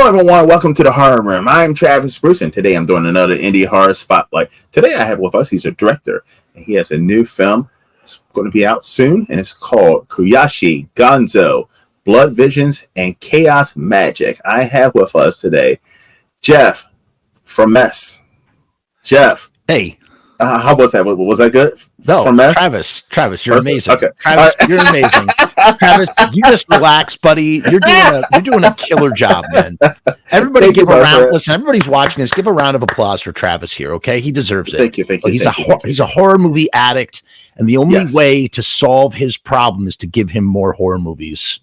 Hello, everyone. Welcome to the Horror Room. I'm Travis Bruce, and today I'm doing another indie horror spotlight. Today I have with us, he's a director, and he has a new film. It's going to be out soon, and it's called KUYASHII GONZO, Blood Visions and Chaos Magic. I have with us today Jeff Frumess. Jeff. Hey. How was that? Was that good? No, Travis, you're amazing. Okay. Travis, you're amazing. Travis, you just relax, buddy. You're doing a killer job, man. Everybody give a round. Listen, everybody's watching this. Give a round of applause for Travis here, okay? He deserves it. Thank you. He's a horror movie addict, and the only way to solve his problem is to give him more horror movies.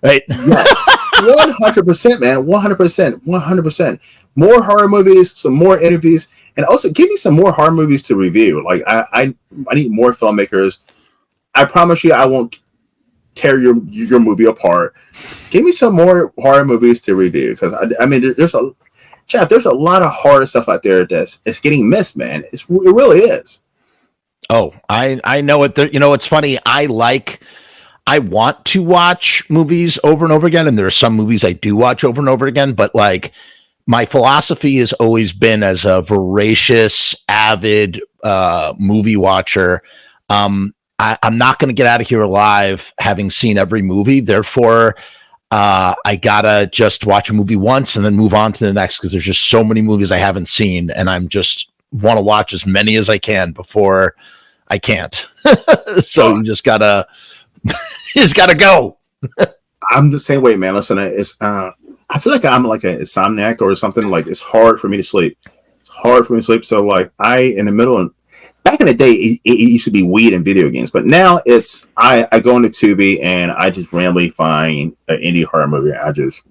Right? Yes. 100%, man. 100%. More horror movies, some more interviews. And also, give me some more horror movies to review. Like, I need more filmmakers. I promise you, I won't tear your movie apart. Give me some more horror movies to review, because I mean, there's a lot of horror stuff out there it's getting missed, man. It really is. Oh, I know it. You know, it's funny. I want to watch movies over and over again, and there are some movies I do watch over and over again, but like, my philosophy has always been, as a voracious, avid movie watcher, I'm not going to get out of here alive having seen every movie. Therefore, I gotta just watch a movie once and then move on to the next, because there's just so many movies I haven't seen, and I'm just want to watch as many as I can before I can't. So you just gotta go. I'm the same way, man. Listen, I feel like I'm like an insomniac or something. Like, it's hard for me to sleep. So like, back in the day, it used to be weed and video games, but now it's I go into Tubi and I just randomly find an indie horror movie. I just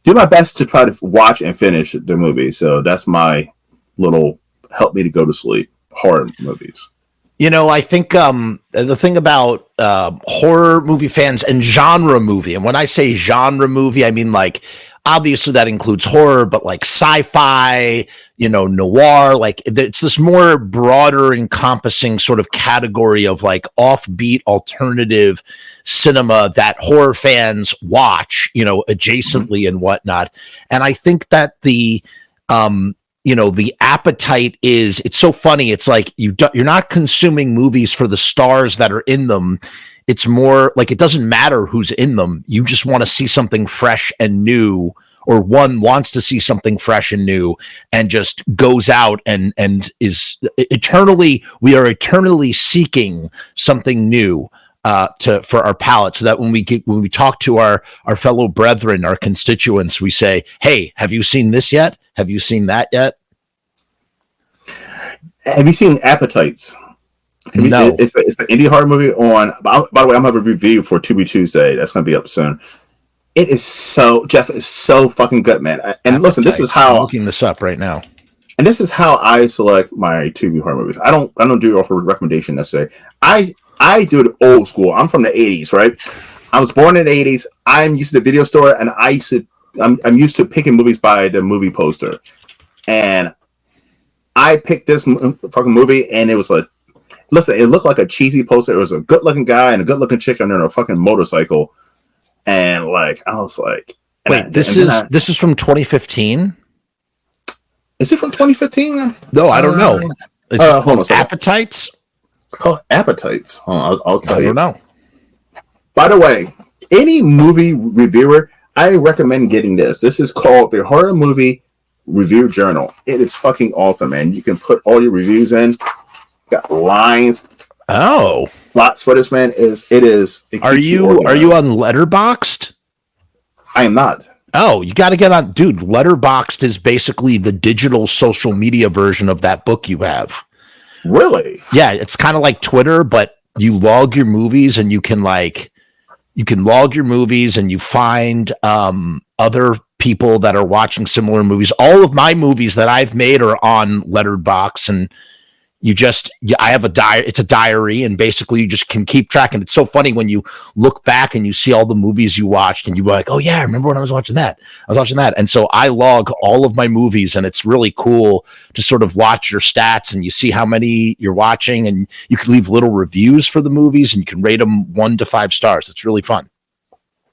do my best to try to watch and finish the movie. So that's my little help me to go to sleep horror movies. You know, I think the thing about horror movie fans and genre movie, and when I say genre movie, I mean, like, obviously that includes horror, but like sci-fi, noir, like it's this more broader encompassing sort of category of like offbeat alternative cinema that horror fans watch, adjacently and whatnot. And I think that the appetite it's so funny. It's like you're not consuming movies for the stars that are in them. It's more like, it doesn't matter who's in them. You just want to see something fresh and new, or one wants to see something fresh and new, and just goes out and is we are eternally seeking something new for our palate, so that when we talk to our fellow brethren, our constituents, we say, hey, have you seen this yet? Have you seen that yet? Have you seen Appetites? No. It's an indie horror movie on, by the way, I'm having a review for Tubi Tuesday. That's going to be up soon. It is Jeff, it's so fucking good, man. And Appetites. Listen, this is how I'm looking this up right now. And this is how I select my Tubi horror movies. I don't do it for recommendation necessarily. I do it old school. I'm from the 80s, right? I was born in the 80s. I'm used to the video store, and I'm used to picking movies by the movie poster. And I picked this fucking movie, and it was like, listen, it looked like a cheesy poster. It was a good-looking guy and a good-looking chick on a fucking motorcycle. And like, I was like, wait, this is from 2015? Is it from 2015? No, I don't know. Hold on. Appetites? Oh, Appetites. I'll tell you. I don't know. By the way, any movie reviewer, I recommend getting this. This is called the Horror Movie Review Journal. It is fucking awesome, man. You can put all your reviews in. Got lines. Oh, lots for this, man. Are you on Letterboxd? I am not. Oh, you got to get on, dude. Letterboxd is basically the digital social media version of that book you have. Really? Yeah, it's kind of like Twitter, but you log your movies, and you can log your movies, and you find other people that are watching similar movies. All of my movies that I've made are on Letterboxd, and I have it's a diary, and basically you just can keep track. And it's so funny when you look back and you see all the movies you watched, and you're like, oh yeah, I remember when I was watching that. And so I log all of my movies, and it's really cool to sort of watch your stats, and you see how many you're watching, and you can leave little reviews for the movies, and you can rate them 1 to 5 stars. It's really fun.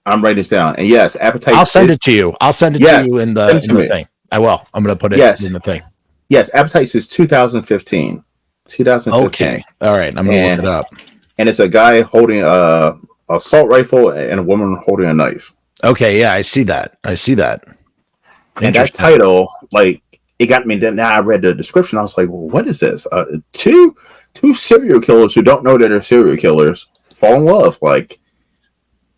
I'm writing this down. And yes, Appetite. I'll send it to you. I'll send it to you in the thing. I will. I'm going to put it in the thing. Yes, Appetite is 2015. 2015. Okay. All right. I'm going to look it up. And it's a guy holding a assault rifle and a woman holding a knife. Okay. Yeah, I see that. And that title, like, it got me. Then now I read the description. I was like, well, what is this? Two serial killers who don't know that they're serial killers fall in love. Like,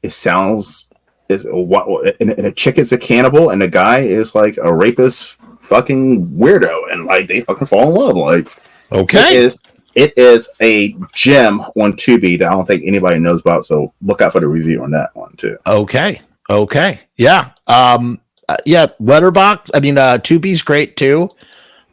it sounds and a chick is a cannibal and the guy is like a rapist fucking weirdo, and like they fucking fall in love. Like, okay, it is a gem on Tubi that I don't think anybody knows about. So look out for the review on that one too. Okay, yeah, yeah. Letterboxd. I mean, Tubi's great too.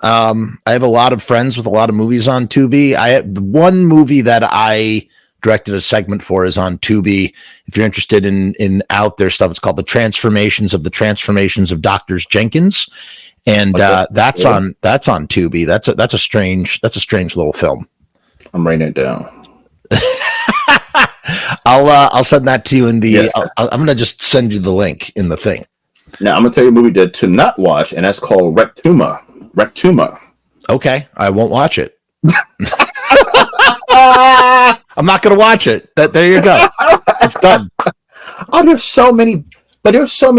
I have a lot of friends with a lot of movies on Tubi. I have the one movie that I directed a segment for is on Tubi. If you're interested in out there stuff, it's called The Transformations of Drs. Jenkins. And that's on Tubi. That's a strange little film. I'm writing it down. I'll send that to you in the. Yes. I'm gonna just send you the link in the thing. Now I'm gonna tell you a movie to not watch, and that's called Rectuma. Okay, I won't watch it. I'm not gonna watch it. There you go. It's done. Oh, there's so many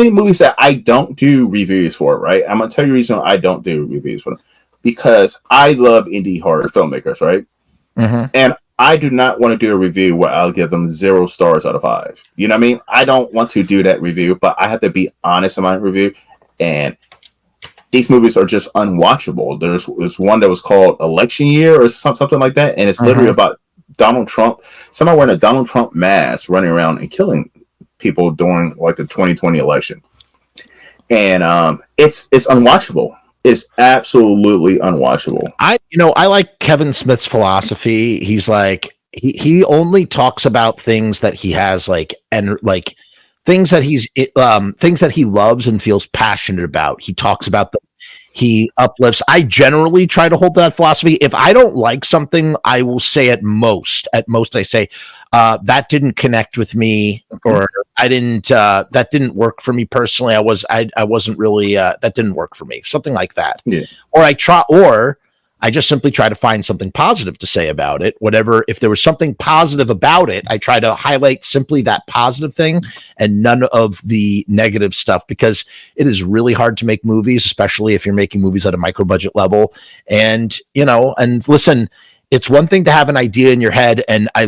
movies that I don't do reviews for, right? I'm going to tell you the reason I don't do reviews for them. Because I love indie horror filmmakers, right? Mm-hmm. And I do not want to do a review where I'll give them 0 stars out of 5. You know what I mean? I don't want to do that review, but I have to be honest in my review. And these movies are just unwatchable. There's one that was called Election Year or something like that. And it's literally about Donald Trump, somebody wearing a Donald Trump mask running around and killing people during like the 2020 election. And it's unwatchable. It's absolutely unwatchable. I like Kevin Smith's philosophy. He's like he only talks about things that he has things that things that he loves and feels passionate about. He talks about them. He uplifts. I generally try to hold that philosophy. If I don't like something, I will say at most I say, that didn't connect with me, or I didn't, that didn't work for me personally. I wasn't really, that didn't work for me. Something like that. Yeah. Or I just simply try to find something positive to say about it. Whatever, if there was something positive about it, I try to highlight simply that positive thing and none of the negative stuff, because it is really hard to make movies, especially if you're making movies at a micro budget level. And, and listen, it's one thing to have an idea in your head. And I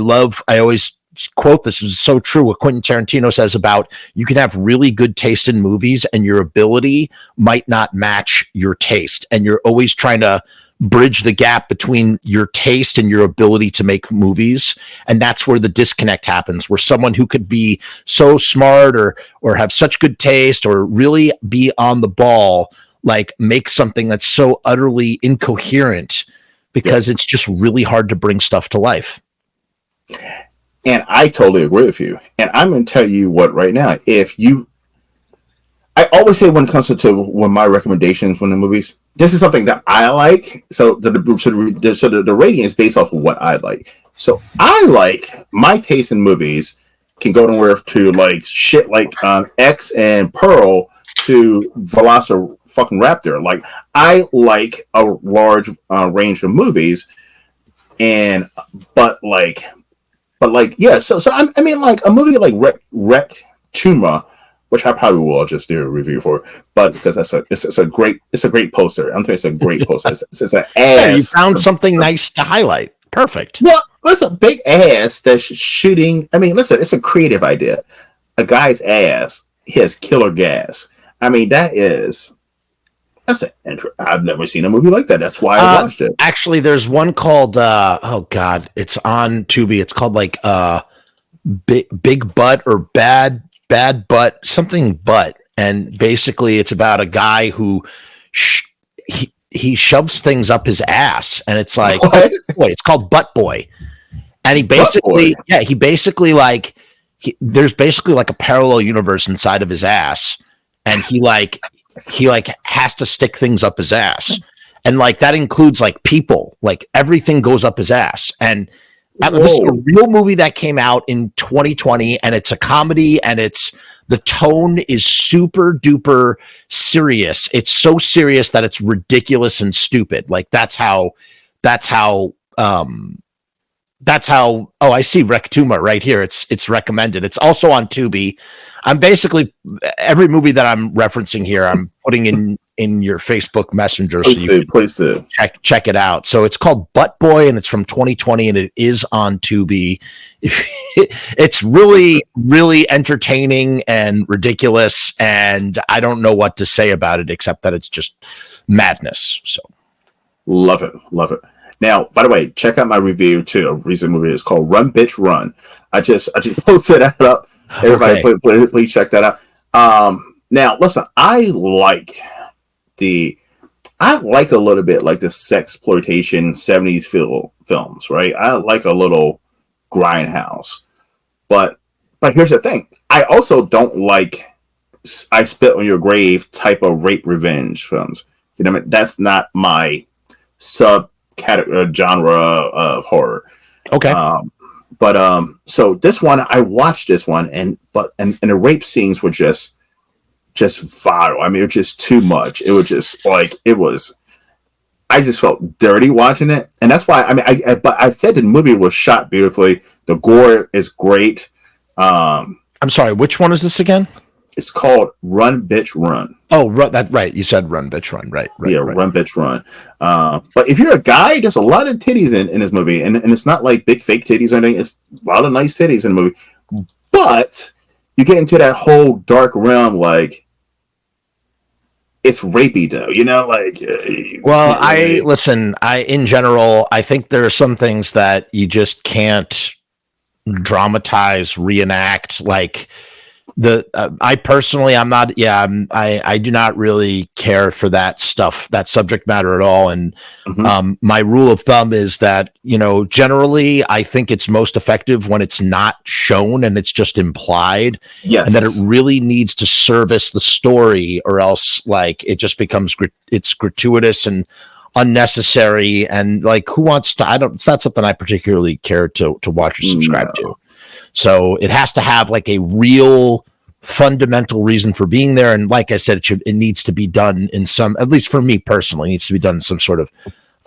always quote, this is so true, what Quentin Tarantino says about you can have really good taste in movies and your ability might not match your taste. And you're always trying to bridge the gap between your taste and your ability to make movies. And that's where the disconnect happens, where someone who could be so smart or have such good taste or really be on the ball, like make something that's so utterly incoherent because it's just really hard to bring stuff to life. And I totally agree with you. And I'm going to tell you what right now, I always say when it comes to one of my recommendations from the movies, this is something that I like. So the rating is based off of what I like. So I like, my taste in movies can go anywhere to like shit like X and Pearl to Velociraptor fucking Raptor. Like, I like a large range of movies, but yeah. So I mean, like a movie like Rectuma, which I probably will just do a review for, but because it's a great poster. I'm thinking it's a great poster. It's an ass. Yeah, you found something nice to highlight. Perfect. Well, it's a big ass that's shooting. I mean, listen, it's a creative idea. A guy's ass, he has killer gas. I mean, I've never seen a movie like that. That's why I watched it. Actually, there's one called oh god, it's on Tubi. It's called like Big Butt or Bad Butt, something butt. And basically it's about a guy who he shoves things up his ass, and it's like, boy, it's called Butt Boy. And he basically there's basically like a parallel universe inside of his ass, and he has to stick things up his ass. And like that includes like people, like everything goes up his ass. And This is a Whoa. real movie that came out in 2020, and it's a comedy, and the tone is super duper serious. It's so serious that it's ridiculous and stupid. Like that's how oh, I see Rec Tuma right here. It's recommended. It's also on Tubi. I'm basically every movie that I'm referencing here, I'm putting in your Facebook Messenger, so you can check it out. So it's called Butt Boy, and it's from 2020, and it is on Tubi. It's really, really entertaining and ridiculous, and I don't know what to say about it except that it's just madness. So love it. Now, by the way, check out my review too. A recent movie. It's called Run Bitch Run. I just posted that up. Everybody, okay. please check that out. Now, listen, I like a little bit like the sexploitation 70s films, right? I like a little grindhouse, but here's the thing: I also don't like I Spit on Your Grave type of rape revenge films. You know, that's not my genre of horror. Okay. So this one, I watched this one, and the rape scenes were just vile. I mean, it was just too much. It was just like I just felt dirty watching it, and that's why. I mean, but I said the movie was shot beautifully. The gore is great. I'm sorry. Which one is this again? It's called Run Bitch Run. Oh, that's right. You said Run Bitch Run, right? Yeah, right. Run Bitch Run. But if you're a guy, there's a lot of titties in this movie, and it's not like big fake titties or anything. It's a lot of nice titties in the movie. But you get into that whole dark realm, like it's rapey though, you know, like. Well, in general, I think there are some things that you just can't dramatize, reenact, like. I personally, I do not really care for that stuff, that subject matter at all. And my rule of thumb is that, generally I think it's most effective when it's not shown and it's just implied. Yes. And that it really needs to service the story, or else like it just becomes, it's gratuitous and unnecessary. And like, it's not something I particularly care to watch or subscribe to. So it has to have like a real fundamental reason for being there. And like I said, it needs to be done in some, at least for me personally, it needs to be done in some sort of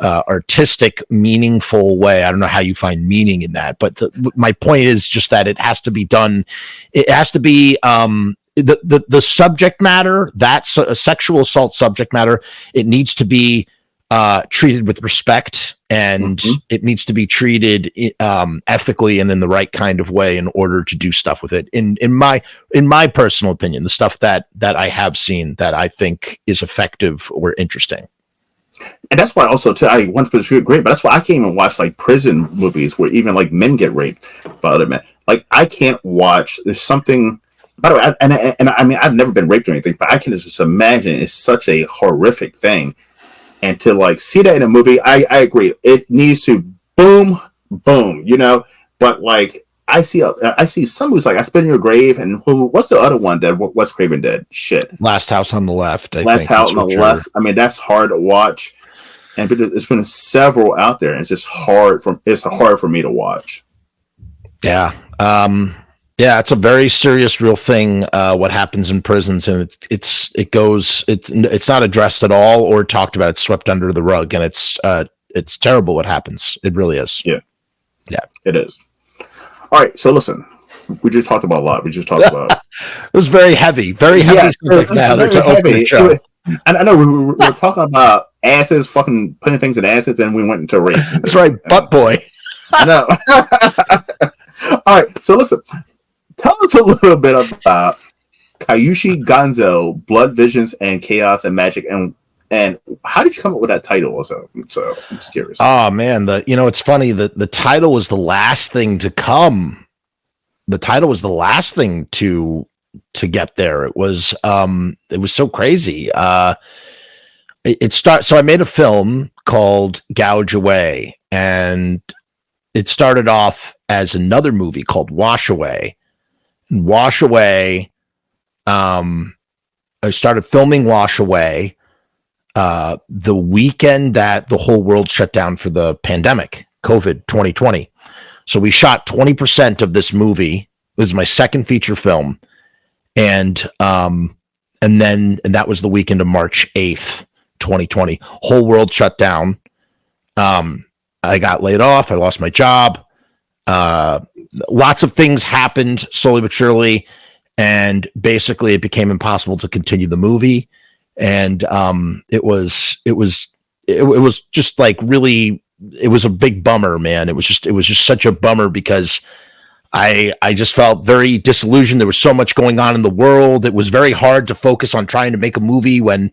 artistic, meaningful way. I don't know how you find meaning in that, but my point is just that it has to be done. It has to be the subject matter, that's a sexual assault subject matter. It needs to be treated with respect, and it needs to be treated ethically and in the right kind of way in order to do stuff with it. In my personal opinion, the stuff that I have seen that I think is effective or interesting. And that's why also I once was great, but that's why I can't even watch like prison movies where even like men get raped by other men. Like I can't watch. There's something. By the way, and I mean I've never been raped or anything, but I can just imagine it's such a horrific thing. And to like see that in a movie, I agree. It needs to boom, you know. But like I see some movies like I Spit in Your Grave, and what's the other one that Wes Craven did? Shit, Last House on the Left. Last House on the Left. I mean, that's hard to watch, and there's been several out there, and it's just hard for me to watch. Yeah. Yeah, it's a very serious, real thing. What happens in prisons, and it's not addressed at all or talked about. It's swept under the rug, and it's terrible what happens. It really is. Yeah, it is. All right, so listen, we just talked about a lot. It was very heavy subject matter to open the show. And I know we were talking about asses, fucking putting things in asses, and we went into rape. That's right, Butt Boy. I know. All right, so listen. Tell us a little bit about KUYASHII GONZO, Blood Visions and Chaos and Magic, and how did you come up with that title also? So I'm just curious. Oh man, it's funny that the title was the last thing to come. The title was the last thing to get there. It was so crazy. So I made a film called Gouge Away, and it started off as another movie called Wash Away. Wash Away. I started filming Wash Away the weekend that the whole world shut down for the pandemic, COVID 2020. So we shot 20% of this movie. It was my second feature film. And that was the weekend of March 8th, 2020. Whole world shut down. I got laid off. I lost my job. Lots of things happened slowly but surely. And basically it became impossible to continue the movie. And it was just like really, it was a big bummer, man. It was just such a bummer because I just felt very disillusioned. There was so much going on in the world. It was very hard to focus on trying to make a movie when,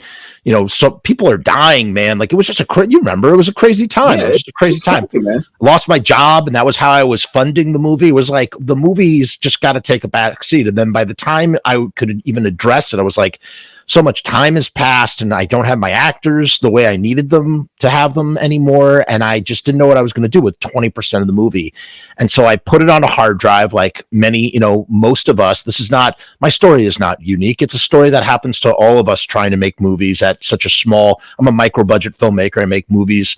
so people are dying, man. Like it was just you remember, it was a crazy time. Yeah, it was just a crazy time. Exactly, man. Lost my job, and that was how I was funding the movie. It was like the movie's just got to take a back seat. And then by the time I could even address it, I was like, so much time has passed and I don't have my actors the way I needed them to have them anymore. And I just didn't know what I was going to do with 20% of the movie. And so I put it on a hard drive like many, most of us. My story is not unique. It's a story that happens to all of us trying to make movies at such a small, I'm a micro budget filmmaker. I make movies,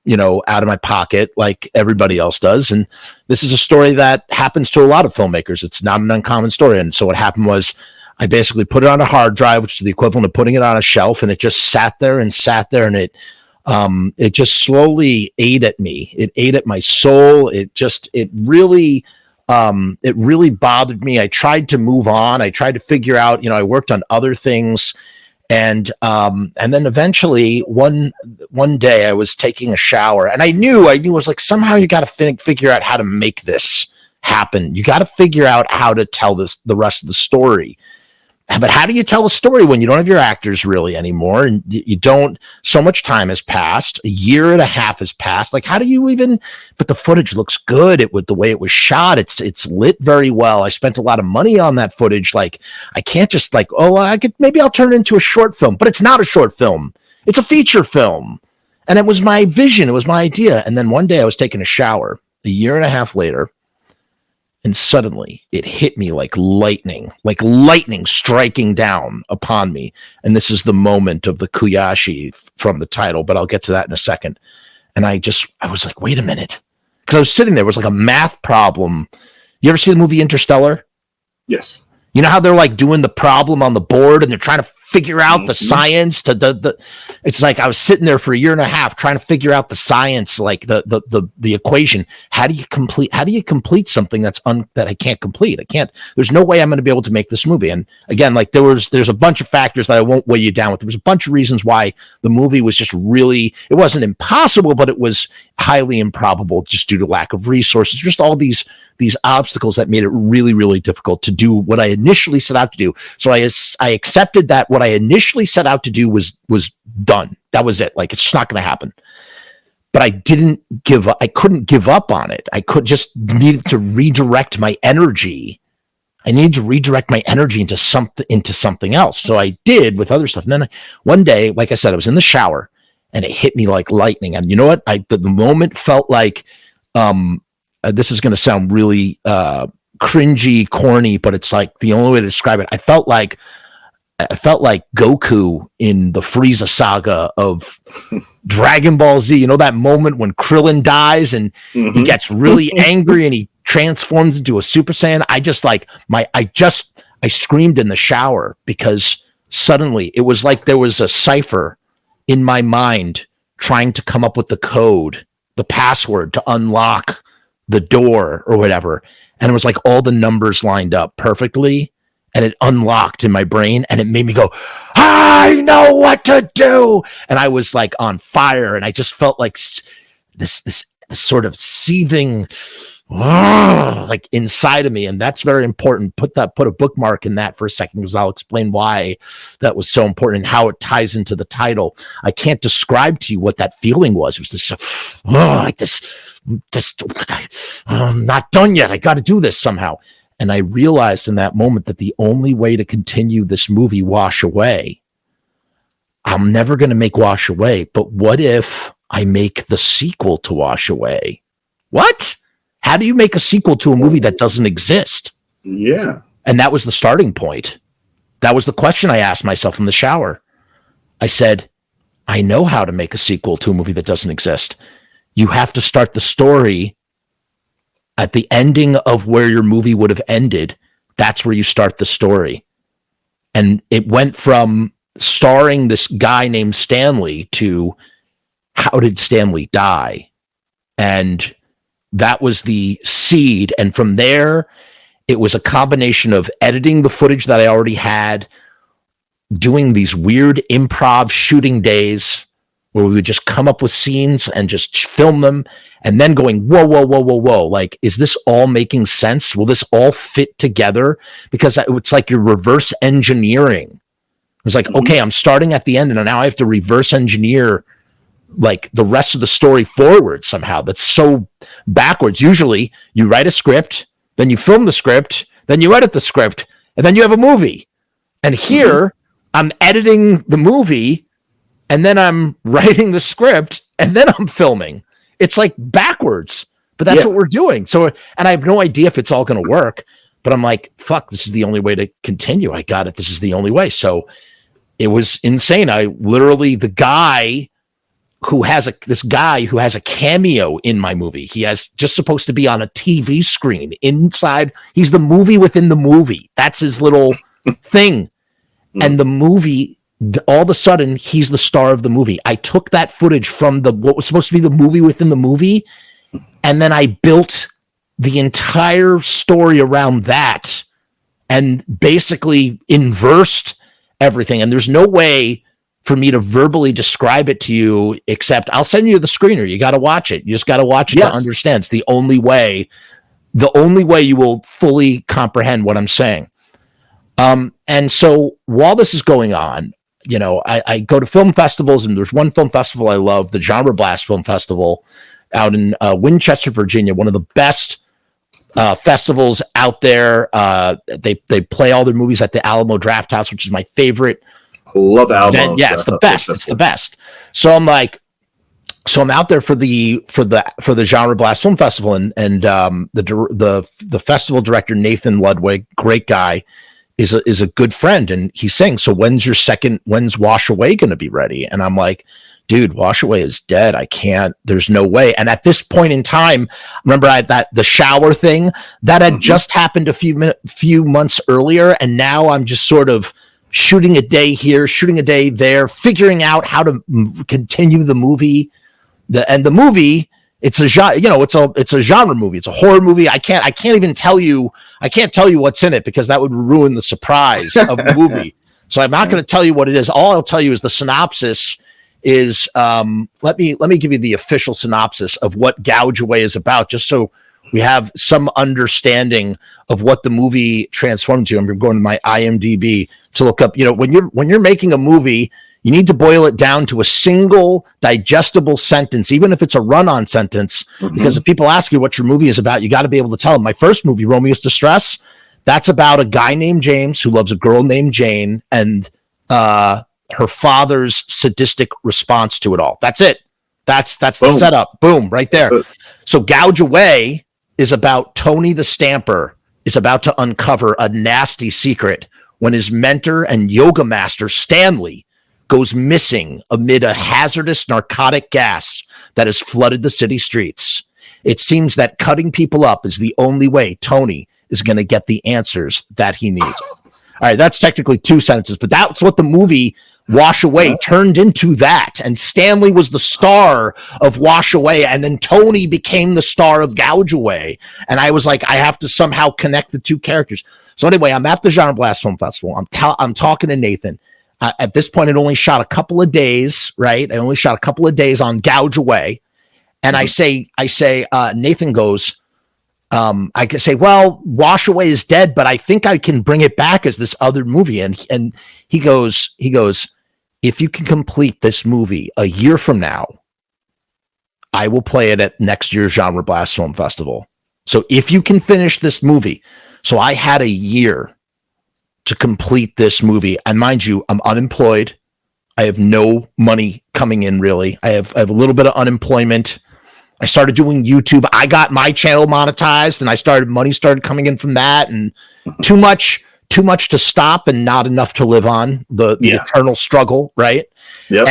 out of my pocket like everybody else does. And this is a story that happens to a lot of filmmakers. It's not an uncommon story. And so what happened was, I basically put it on a hard drive, which is the equivalent of putting it on a shelf, and it just sat there, and it just slowly ate at me. It ate at my soul. It really bothered me. I tried to move on. I tried to figure out, I worked on other things, and then eventually one day I was taking a shower, and I knew it was like, somehow you got to figure out how to make this happen. You got to figure out how to tell the rest of the story. But how do you tell a story when you don't have your actors really anymore? And you don't, so much time has passed, a year and a half has passed. Like, how do you even, but the footage looks good. The way it was shot, it's lit very well. I spent a lot of money on that footage. Like, I can't just maybe I'll turn it into a short film, but it's not a short film. It's a feature film. And it was my vision. It was my idea. And then one day I was taking a shower a year and a half later, and suddenly it hit me like lightning striking down upon me. And this is the moment of the Kuyashi from the title, but I'll get to that in a second. And I was like, wait a minute. Because I was sitting there, it was like a math problem. You ever see the movie Interstellar? Yes. You know how they're like doing the problem on the board and they're trying to figure out the science it's like I was sitting there for a year and a half trying to figure out the science, like the equation. How do you complete something that I can't complete? There's no way I'm going to be able to make this movie. And again, like there's a bunch of factors that I won't weigh you down with. There was a bunch of reasons why the movie was just really, it wasn't impossible, but it was highly improbable just due to lack of resources, just all these obstacles that made it really, really difficult to do what I initially set out to do. So I accepted that what I initially set out to do was done. That was it. Like, it's just not going to happen. But I didn't give up. I couldn't give up on it. I needed to redirect my energy. I needed to redirect my energy into something else. So I did with other stuff. And then one day, like I said, I was in the shower and it hit me like lightning. And you know what? The moment felt like, this is going to sound really cringy, corny, but it's like the only way to describe it. I felt like Goku in the Frieza saga of Dragon Ball Z. You know that moment when Krillin dies and he gets really angry and he transforms into a Super Saiyan? I screamed in the shower because suddenly it was like there was a cipher in my mind trying to come up with the code, the password to unlock the door or whatever. And it was like all the numbers lined up perfectly and it unlocked in my brain and it made me go, I know what to do. And I was like on fire. And I just felt like this sort of seething like inside of me. And that's very important. Put a bookmark in that for a second, because I'll explain why that was so important and how it ties into the title. I can't describe to you what that feeling was. It was this, like this, I'm not done yet. I got to do this somehow. And I realized in that moment that the only way to continue this movie, Wash Away, I'm never going to make Wash Away. But what if I make the sequel to Wash Away? What? How do you make a sequel to a movie that doesn't exist? Yeah. And that was the starting point. That was the question I asked myself in the shower. I said, I know how to make a sequel to a movie that doesn't exist. You have to start the story at the ending of where your movie would have ended, that's where you start the story. And it went from starring this guy named Stanley to how did Stanley die? And that was the seed. And from there, it was a combination of editing the footage that I already had, doing these weird improv shooting days where we would just come up with scenes and just film them, and then going, whoa, whoa, whoa, whoa, whoa. Like, is this all making sense? Will this all fit together? Because it's like you're reverse engineering. It's like, okay, I'm starting at the end, and now I have to reverse engineer like the rest of the story forward somehow. That's so backwards. Usually you write a script, then you film the script, then you edit the script, and then you have a movie. And here I'm editing the movie, and then I'm writing the script, and then I'm filming. It's like backwards, but that's what we're doing. So, and I have no idea if it's all going to work, but I'm like, fuck, this is the only way to continue. I got it. This is the only way. So it was insane. I literally, this guy who has a cameo in my movie. He has just supposed to be on a TV screen inside. He's the movie within the movie. That's his little thing. And the movie, all of a sudden, he's the star of the movie. I took that footage from what was supposed to be the movie within the movie, and then I built the entire story around that and basically inversed everything. And there's no way for me to verbally describe it to you, except I'll send you the screener. You got to watch it. You just got to watch it to understand. It's the only way you will fully comprehend what I'm saying. And so while this is going on, you know, I go to film festivals, and there's one film festival I love, the Genre Blast Film Festival out in Winchester, Virginia, one of the best festivals out there. They play all their movies at the Alamo Draft House, which is my favorite. I love Alamo. Yeah, it's the best. It's the best. So I'm out there for the Genre Blast Film Festival, and the festival director, Nathan Ludwig, great guy, is a good friend, and he's saying, so when's Wash Away going to be ready? And I'm like, dude, Wash Away is dead. I can't, there's no way. And at this point in time, remember the shower thing that had just happened a few months earlier. And now I'm just sort of shooting a day here, shooting a day there, figuring out how to continue the movie. The movie, it's a genre movie. It's a horror movie. I can't even tell you. I can't tell you what's in it because that would ruin the surprise of the movie. So I'm not going to tell you what it is. All I'll tell you is the synopsis is. Let me give you the official synopsis of what Gouge Away is about, just so we have some understanding of what the movie transformed to. I'm going to my IMDb to look up. You know, when you're making a movie, you need to boil it down to a single digestible sentence, even if it's a run-on sentence, because if people ask you what your movie is about, you got to be able to tell them. My first movie, Romeo's Distress, that's about a guy named James who loves a girl named Jane, and her father's sadistic response to it all. That's it. That's the setup. Boom, right there. So Gouge Away is about Tony the Stamper is about to uncover a nasty secret when his mentor and yoga master, Stanley, goes missing amid a hazardous narcotic gas that has flooded the city streets. It seems that cutting people up is the only way Tony is going to get the answers that he needs. All right, that's technically two sentences, but that's what the movie Wash Away turned into that. And Stanley was the star of Wash Away, and then Tony became the star of Gouge Away. And I was like, I have to somehow connect the two characters. So anyway, I'm at the Genre Blast Film Festival. I'm talking to Nathan. At this point, it only shot a couple of days, right? I only shot a couple of days on Gouge Away. And I say, Nathan goes, I can say, well, Wash Away is dead, but I think I can bring it back as this other movie. And he goes, if you can complete this movie a year from now, I will play it at next year's Genre Blast Film Festival. So if you can finish this movie. So I had a year to complete this movie. And mind you, I'm unemployed. I have no money coming in, really. I have a little bit of unemployment. I started doing YouTube. I got my channel monetized, and money started coming in from that, and too much to stop and not enough to live on. The eternal struggle, right? Yep.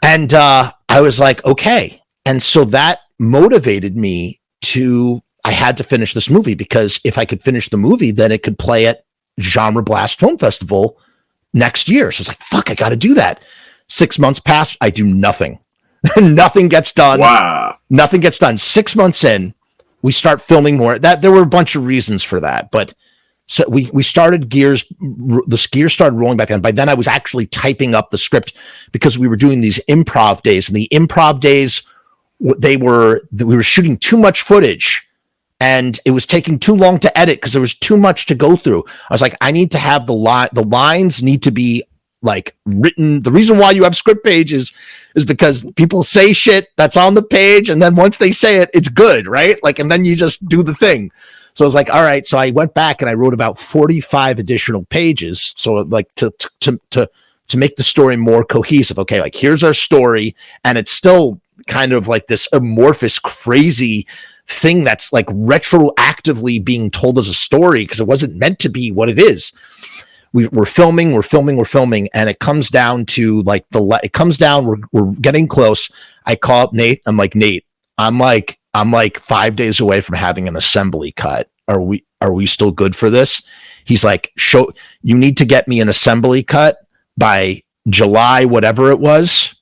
And I was like, okay. And so that motivated me had to finish this movie, because if I could finish the movie, then it could play at Genre Blast Film Festival next year. So it's like, fuck, I got to do that. 6 months pass. I do nothing. Nothing gets done. Wow. Nothing gets done. 6 months in, we start filming more. That there were a bunch of reasons for that, but so we started gears. The gears started rolling back in. By then, I was actually typing up the script, because we were doing these improv days, and the improv days, we were shooting too much footage, and it was taking too long to edit because there was too much to go through. I was like, I need to have the lines need to be like written. The reason why you have script pages is because people say shit that's on the page, and then once they say it, it's good, right? Like, and then you just do the thing. So I was like, all right. So I went back and I wrote about 45 additional pages. So like to make the story more cohesive. Okay, like here's our story, and it's still kind of like this amorphous, crazy thing that's like retroactively being told as a story, because it wasn't meant to be what it is. We're filming, and it comes down to like we're getting close. I call up Nate. I'm like, Nate, I'm like 5 days away from having an assembly cut. Are we still good for this? He's like, you need to get me an assembly cut by July, whatever it was,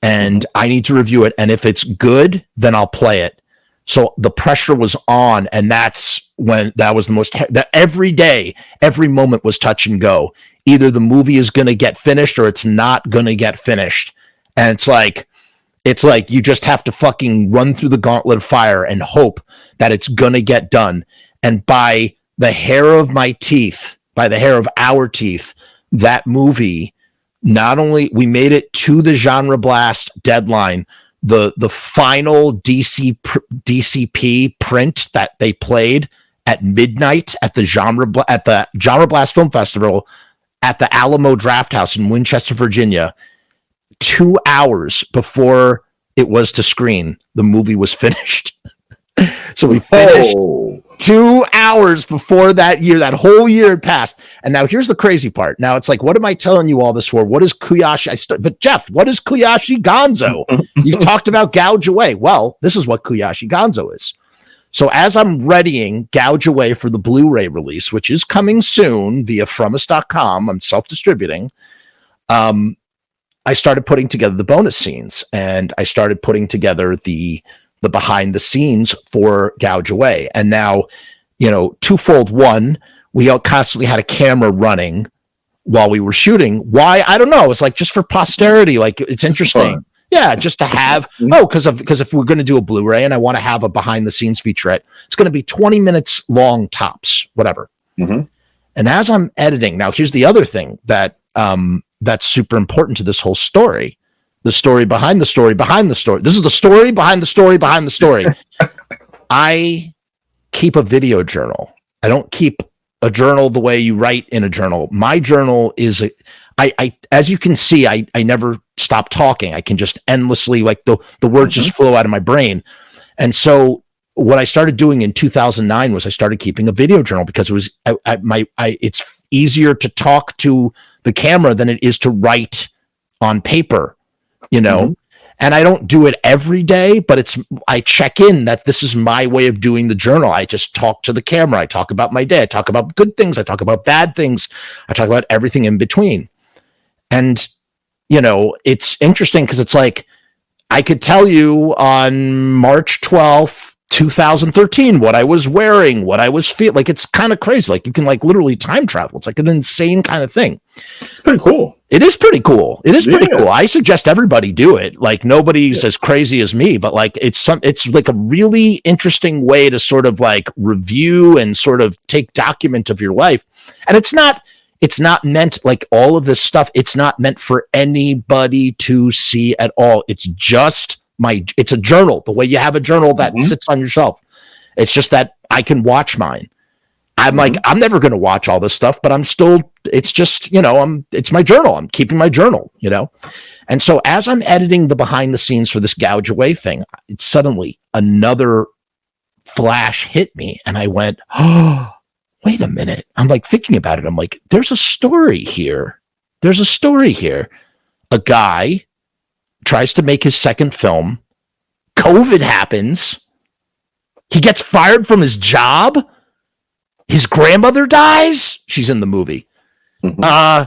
and I need to review it. And if it's good, then I'll play it. So the pressure was on, and that's when that was the most, that every day, every moment was touch and go. Either the movie is going to get finished or it's not going to get finished. And it's like you just have to fucking run through the gauntlet of fire and hope that it's going to get done. And by the hair of my teeth, by the hair of our teeth, that movie, not only we made it to the Genre Blast deadline, the final DCP print that they played at midnight at the Genre Blast Film Festival at the Alamo Drafthouse in Winchester, Virginia, 2 hours before it was to screen, the movie was finished. So we finished 2 hours before that whole year had passed. And now here's the crazy part. Now it's like, what am I telling you all this for? What is Kuyashi? But Jeff, what is Kuyashi Gonzo? You've talked about Gouge Away. Well, this is what Kuyashi Gonzo is. So as I'm readying Gouge Away for the Blu-ray release, which is coming soon via Frumess.com, I'm self-distributing. I started putting together the bonus scenes, and I started putting together the behind the scenes for Gouge Away. And now, twofold. One, we all constantly had a camera running while we were shooting. Why? I don't know. It's like just for posterity. Like, it's interesting. Yeah, just to have, because if we're going to do a Blu-ray and I want to have a behind the scenes featurette, it's going to be 20 minutes long tops, whatever. Mm-hmm. And as I'm editing, now here's the other thing that's super important to this whole story. The story behind the story behind the story. This is the story behind the story behind the story. I keep a video journal. I don't keep a journal the way you write in a journal. My journal is I as you can see, I never stop talking. I can just endlessly, like the words just flow out of my brain. And so what I started doing in 2009 was I started keeping a video journal, because it was it's easier to talk to the camera than it is to write on paper, and I don't do it every day, but I check in that this is my way of doing the journal. I just talk to the camera. I talk about my day. I talk about good things. I talk about bad things. I talk about everything in between. And, it's interesting because it's like, I could tell you on March 12th, 2013, what I was wearing, what I was feeling. Like, it's kind of crazy. Like, you can like literally time travel. It's like an insane kind of thing. It's pretty cool. It is pretty cool. Pretty cool. I suggest everybody do it. Like, nobody's as crazy as me, but like, it's like a really interesting way to sort of like review and sort of take document of your life. And it's not meant, like all of this stuff, it's not meant for anybody to see at all. It's just it's a journal, the way you have a journal that sits on your shelf. It's just that I can watch mine. I'm like, I'm never going to watch all this stuff, but it's just, it's my journal. I'm keeping my journal, And so as I'm editing the behind the scenes for this Gouge Away thing, it's suddenly another flash hit me. And I went, oh, wait a minute. I'm like thinking about it. I'm like, there's a story here. A guy tries to make his second film. COVID happens. He gets fired from his job. His grandmother dies. She's in the movie. Mm-hmm.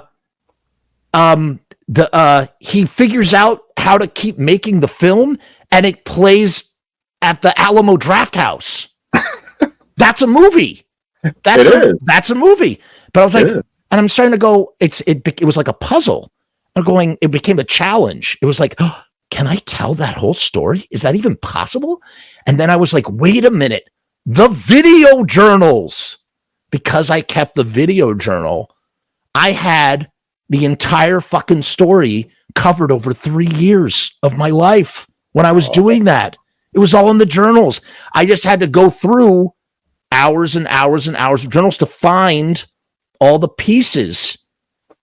He figures out how to keep making the film, and it plays at the Alamo Drafthouse. That's a movie. That's a movie. But I was like, and I'm starting to go, it was like a puzzle. I'm going, it became a challenge. It was like, oh, can I tell that whole story? Is that even possible? And then I was like, wait a minute, the video journals. Because I kept the video journal, I had the entire fucking story covered over 3 years of my life when I was doing that. It was all in the journals. I just had to go through hours and hours and hours of journals to find all the pieces.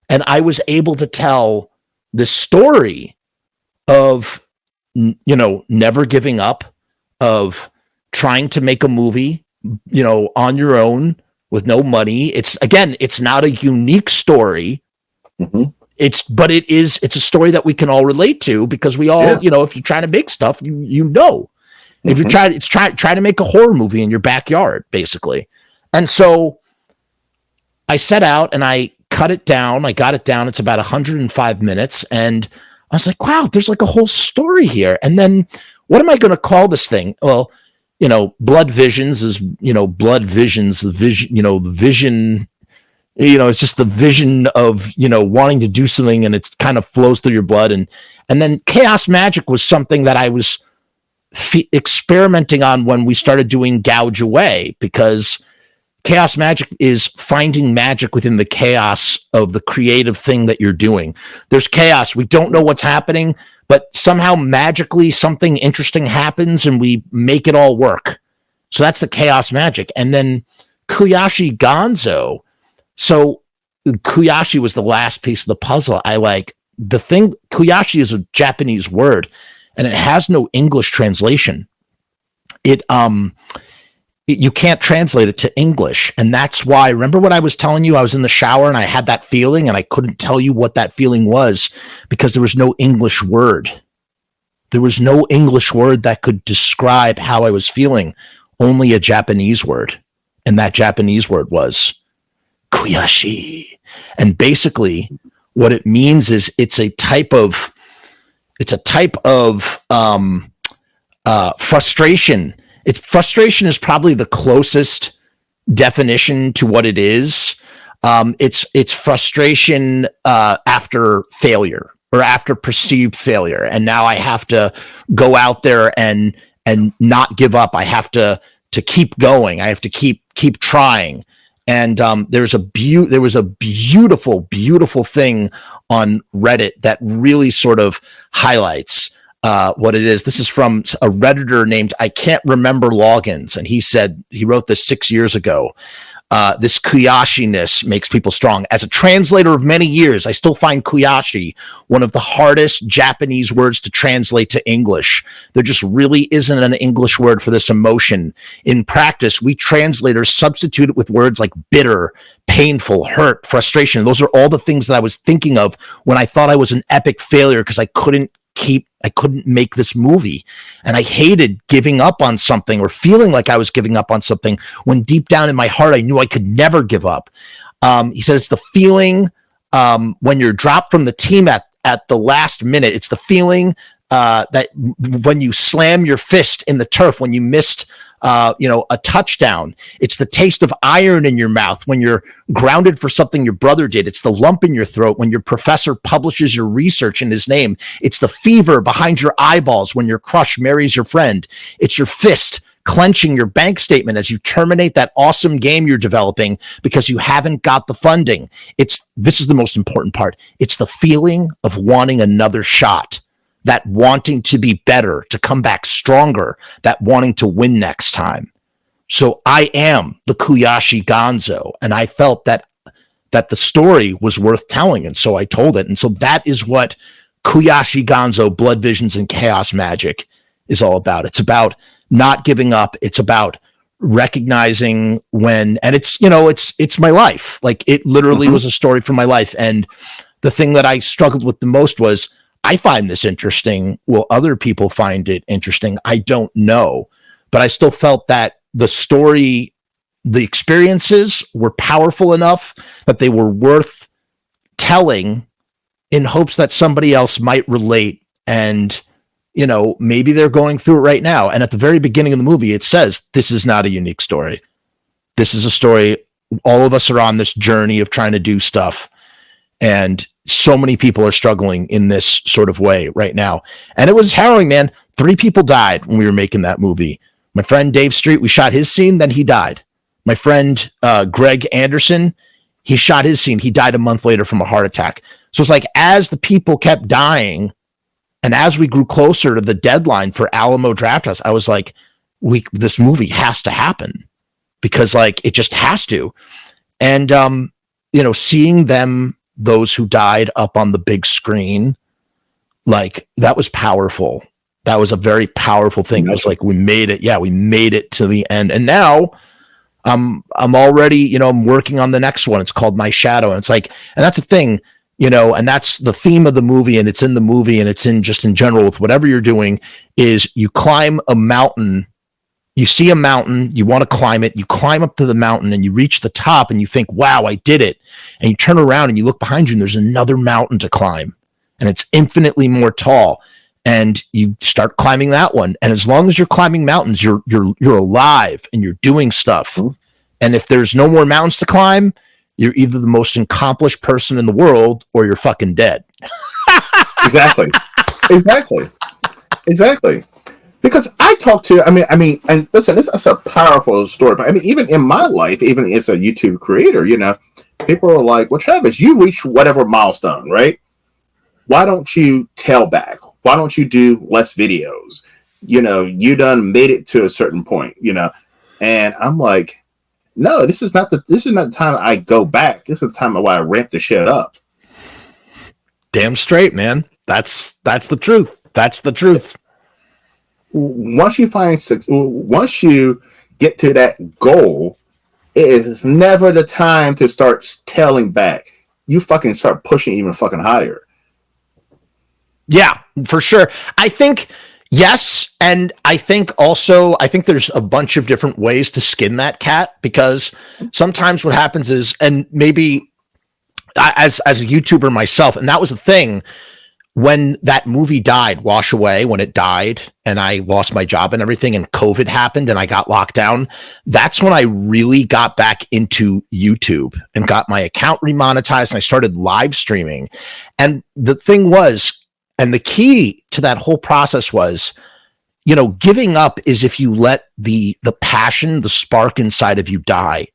And I was able to tell the story of, never giving up, of trying to make a movie, on your own with no money. It's not a unique story. Mm-hmm. It's a story that we can all relate to, because we all, if you're trying to make stuff, mm-hmm. If you're try to make a horror movie in your backyard, basically. And so I set out and I cut it down. I got it down. It's about 105 minutes. And I was like, wow, there's like a whole story here. And then what am I going to call this thing? Well, Blood Visions is, Blood Visions, the vision, the vision, it's just the vision of, wanting to do something, and it kind of flows through your blood. And then Chaos Magic was something that I was experimenting on when we started doing Gouge Away, because Chaos Magic is finding magic within the chaos of the creative thing that you're doing. There's chaos. We don't know what's happening, but somehow magically something interesting happens and we make it all work. So that's the Chaos Magic. And then Kuyashi Gonzo. So Kuyashi was the last piece of the puzzle. Kuyashi is a Japanese word, and it has no English translation. You can't translate it to English. And that's why, remember what I was telling you? I was in the shower and I had that feeling, and I couldn't tell you what that feeling was because there was no English word. There was no English word that could describe how I was feeling, only a Japanese word. And that Japanese word was Kuyashi. And basically what it means is it's a type of frustration. Frustration is probably the closest definition to what it is. It's frustration after failure, or after perceived failure. And now I have to go out there and not give up. I have to keep going. I have to keep trying. And there was a beautiful, beautiful thing on Reddit that really sort of highlights what it is. This is from a Redditor named, I can't remember logins. And he said, he wrote this 6 years ago. This Kuyashi-ness makes people strong. As a translator of many years, I still find Kuyashi one of the hardest Japanese words to translate to English. There just really isn't an English word for this emotion. In practice, we translators substitute it with words like bitter, painful, hurt, frustration. Those are all the things that I was thinking of when I thought I was an epic failure because I couldn't make this movie. And I hated giving up on something or feeling like I was giving up on something when deep down in my heart, I knew I could never give up. He said, it's the feeling when you're dropped from the team at the last minute. It's the feeling that when you slam your fist in the turf, when you missed a touchdown. It's the taste of iron in your mouth when you're grounded for something your brother did. It's the lump in your throat when your professor publishes your research in his name. It's the fever behind your eyeballs when your crush marries your friend. It's your fist clenching your bank statement as you terminate that awesome game you're developing because you haven't got the funding. This is the most important part. It's the feeling of wanting another shot. That wanting to be better, to come back stronger, that wanting to win next time. So I am the Kuyashi Gonzo, and I felt that the story was worth telling, and so I told it. And so that is what Kuyashi Gonzo, Blood Visions, and Chaos Magic is all about. It's about not giving up. It's about recognizing when, and it's my life. Like it literally was a story from my life. And the thing that I struggled with the most was, I find this interesting. Will other people find it interesting? I don't know. But I still felt that the story, the experiences were powerful enough that they were worth telling in hopes that somebody else might relate. And, you know, maybe they're going through it right now. And at the very beginning of the movie, it says, this is not a unique story. This is a story. All of us are on this journey of trying to do stuff. And so many people are struggling in this sort of way right now. And it was harrowing, man. 3 people died when we were making that movie. My friend Dave Street, we shot his scene, then he died. My friend Greg Anderson, he shot his scene. He died a month later from a heart attack. So it's like, as the people kept dying, and as we grew closer to the deadline for Alamo Drafthouse, I was like, this movie has to happen, because like it just has to. And you know, seeing them, those who died up on the big screen, like that was powerful. That was a very powerful thing. It was like, we made it. Yeah, we made it to the end. And now I'm already, you know, I'm working on the next one. It's called My Shadow. And it's like, and that's a thing, you know, and that's the theme of the movie, and it's in the movie, and it's in just in general with whatever you're doing, is you climb a mountain. You see a mountain, you want to climb it, you climb up to the mountain, and you reach the top, and you think, wow, I did it. And you turn around and you look behind you, and there's another mountain to climb, and it's infinitely more tall. And you start climbing that one. And as long as you're climbing mountains, you're alive and you're doing stuff. Mm-hmm. And if there's no more mountains to climb, you're either the most accomplished person in the world or you're fucking dead. Exactly. Because I talk to, I mean, and listen, that's a powerful story. But I mean, even in my life, even as a YouTube creator, you know, people are like, well, Travis, you reached whatever milestone, right? Why don't you tell back? Why don't you do less videos? You know, you done made it to a certain point, you know? And I'm like, no, this is not the time I go back. This is the time why I ramp the shit up. Damn straight, man. That's the truth. That's the truth. Once you get to that goal, it is never the time to start telling back. You fucking start pushing even fucking higher. Yeah, for sure. I think, yes. And I think also, there's a bunch of different ways to skin that cat, because sometimes what happens is, and maybe as a YouTuber myself, and that was the thing, when that movie died, Wash Away, when it died and I lost my job and everything, and COVID happened and I got locked down, that's when I really got back into YouTube and got my account remonetized, and I started live streaming. And the thing was, and the key to that whole process was, you know, giving up is if you let the passion, the spark inside of you die.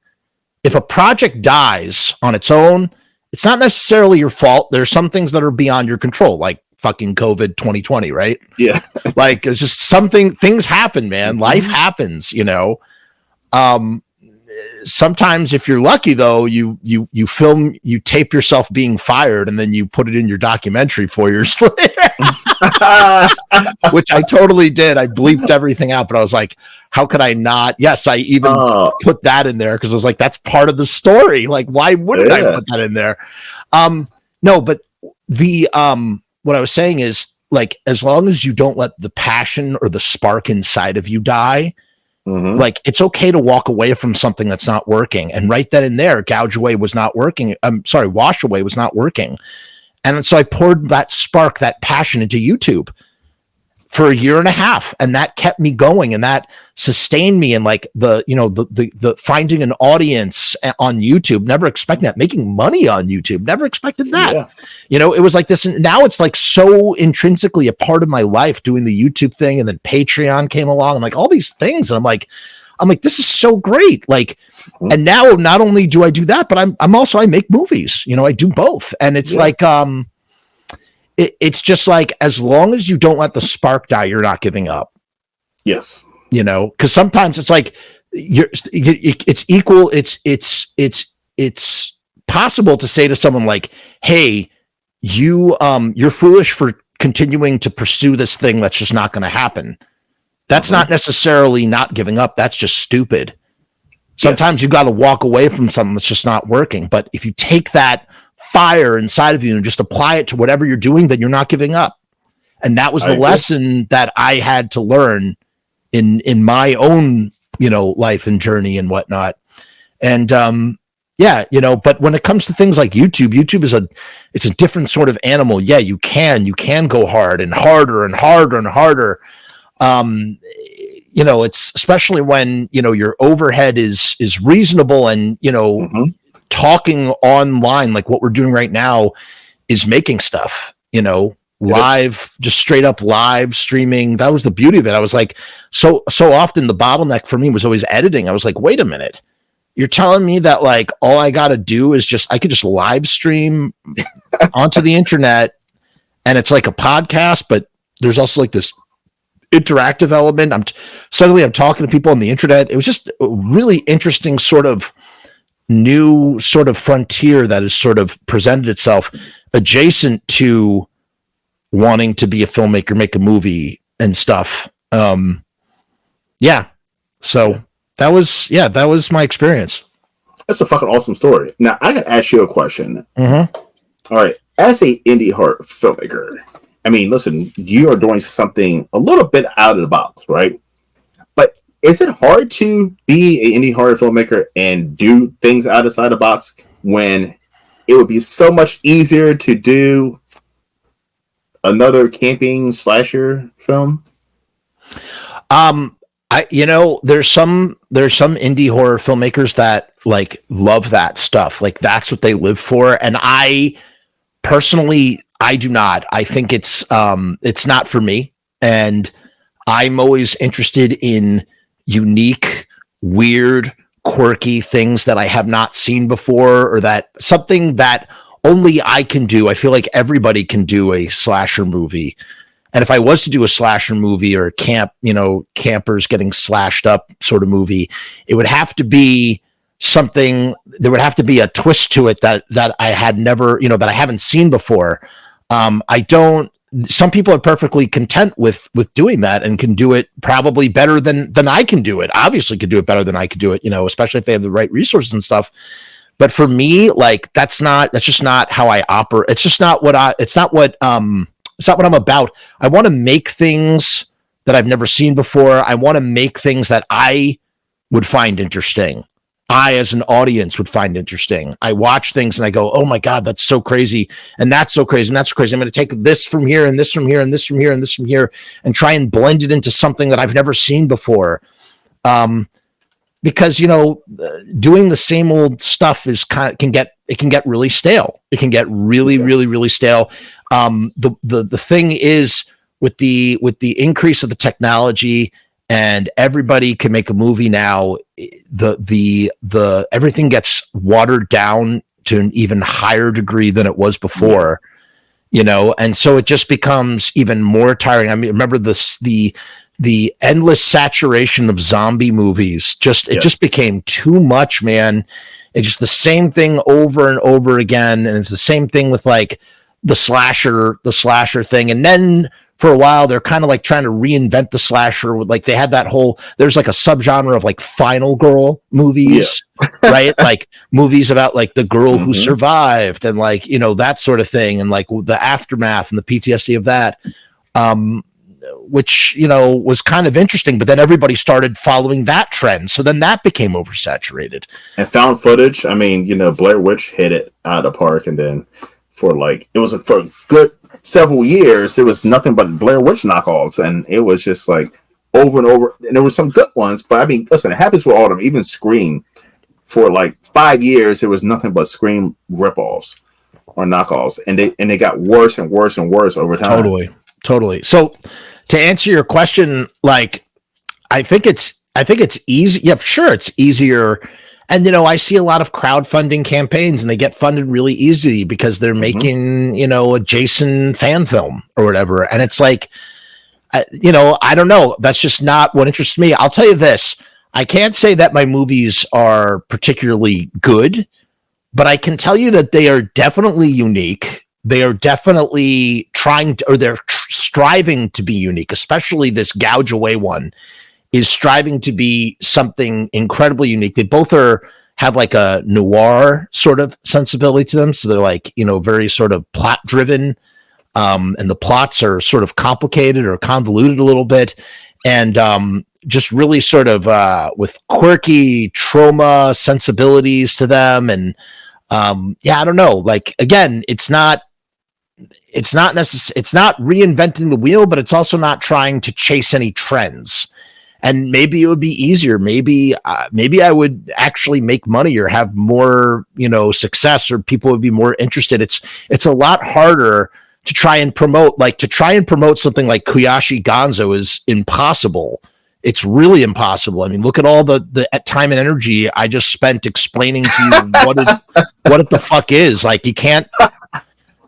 If a project dies on its own, it's not necessarily your fault. There's some things that are beyond your control, like fucking COVID 2020, right? Yeah. Like, it's just things happen, man. Mm-hmm. Life happens, you know. Sometimes if you're lucky, though, you tape yourself being fired, and then you put it in your documentary 4 years later, which I totally did. I bleeped everything out, but I was like, how could I not? Yes, I even put that in there, because I was like, that's part of the story. Like, why wouldn't I put that in there? No, but the what I was saying is, like, as long as you don't let the passion or the spark inside of you die, mm-hmm. like, it's okay to walk away from something that's not working. And right then and there, Wash Away was not working. And so I poured that spark, that passion, into YouTube for 1.5 years, and that kept me going, and that sustained me. And like the finding an audience on YouTube, never expecting that, making money on YouTube, never expected that. Yeah. You know, it was like this, and now it's like so intrinsically a part of my life, doing the YouTube thing, and then Patreon came along, and like all these things, and I'm like, this is so great. Like, mm-hmm. and now not only do I do that, but I'm also, I make movies. You know, I do both, and it's like it's just like, as long as you don't let the spark die, you're not giving up. Yes. You know, because sometimes it's like it's possible to say to someone like, hey, you're foolish for continuing to pursue this thing that's just not going to happen. That's mm-hmm. not necessarily not giving up. That's just stupid. Sometimes you got to walk away from something that's just not working. But if you take that fire inside of you and just apply it to whatever you're doing, then you're not giving up. And that was the lesson that I had to learn in my own life and journey and whatnot. And yeah, but when it comes to things like YouTube is it's a different sort of animal. Yeah, you can go hard and harder and harder and harder. It's especially when your overhead is reasonable, and talking online like what we're doing right now is making stuff, live, just straight up live streaming. That was the beauty of it. I was like, so often the bottleneck for me was always editing. I was like, wait a minute. You're telling me that like all I got to do is I could just live stream onto the internet, and it's like a podcast, but there's also like this interactive element. I'm talking to people on the internet. It was just a really interesting sort of new sort of frontier that has sort of presented itself adjacent to wanting to be a filmmaker, make a movie and stuff. Yeah. So that was my experience. That's a fucking awesome story. Now I can ask you a question. Mm-hmm. All right. As a indie horror filmmaker, I mean, listen, you are doing something a little bit out of the box, right? But is it hard to be an indie horror filmmaker and do things outside the box when it would be so much easier to do another camping slasher film? There's some indie horror filmmakers that like love that stuff. Like that's what they live for. And I personally, I do not. I think it's not for me. And I'm always interested in unique, weird, quirky things that I have not seen before, or that something that only I can do. I feel like everybody can do a slasher movie. And if I was to do a slasher movie or campers getting slashed up sort of movie, it would have to be something, there would have to be a twist to it that I had never, that I haven't seen before. Some people are perfectly content with doing that and can do it probably better than I can do it. Obviously could do it better than I could do it, especially if they have the right resources and stuff. But for me, like, that's just not how I operate. It's not what I'm about. I want to make things that I've never seen before. I want to make things that I would find interesting. I, as an audience, would find interesting. I watch things and I go, oh my God, that's so crazy. And that's so crazy. And that's so crazy. I'm going to take this from here and this from here and this from here and this from here and try and blend it into something that I've never seen before. Because, doing the same old stuff can get really stale. It can get really, really, really stale. The thing is with the increase of the technology, and everybody can make a movie now, the everything gets watered down to an even higher degree than it was before, and so it just becomes even more tiring. I mean, remember the endless saturation of zombie movies. It just became too much, man. It's just the same thing over and over again, and it's the same thing with like the slasher thing. And then for a while, they're kind of like trying to reinvent the slasher. Like they had there's like a subgenre of like final girl movies, right? Like movies about like the girl who survived and like, that sort of thing. And like the aftermath and the PTSD of that, which, was kind of interesting, but then everybody started following that trend. So then that became oversaturated. And found footage. I mean, Blair Witch hit it out of the park. And then for a good several years, it was nothing but Blair Witch knockoffs, and it was just like over and over. And there were some good ones, but I mean, listen, it happens with all of them. Even Scream, for like 5 years, it was nothing but Scream ripoffs or knockoffs, and they got worse and worse and worse over time. Totally. So to answer your question, like, I think it's easy. Yeah, sure, it's easier. And, I see a lot of crowdfunding campaigns, and they get funded really easily because they're making, a Jason fan film or whatever. And it's like, I don't know. That's just not what interests me. I'll tell you this. I can't say that my movies are particularly good, but I can tell you that they are definitely unique. They are definitely they're striving to be unique, especially this Gouge Away one is striving to be something incredibly unique. They both have like a noir sort of sensibility to them. So they're like, very sort of plot driven. And the plots are sort of complicated or convoluted a little bit. And just really sort of with quirky trauma sensibilities to them. And I don't know. Like, again, it's not reinventing the wheel, but it's also not trying to chase any trends. And maybe it would be easier. Maybe I would actually make money or have more, success, or people would be more interested. It's a lot harder to try and promote something like Kuyashi Gonzo is impossible. It's really impossible. I mean, look at all the time and energy I just spent explaining to you what it the fuck is. Like, you can't.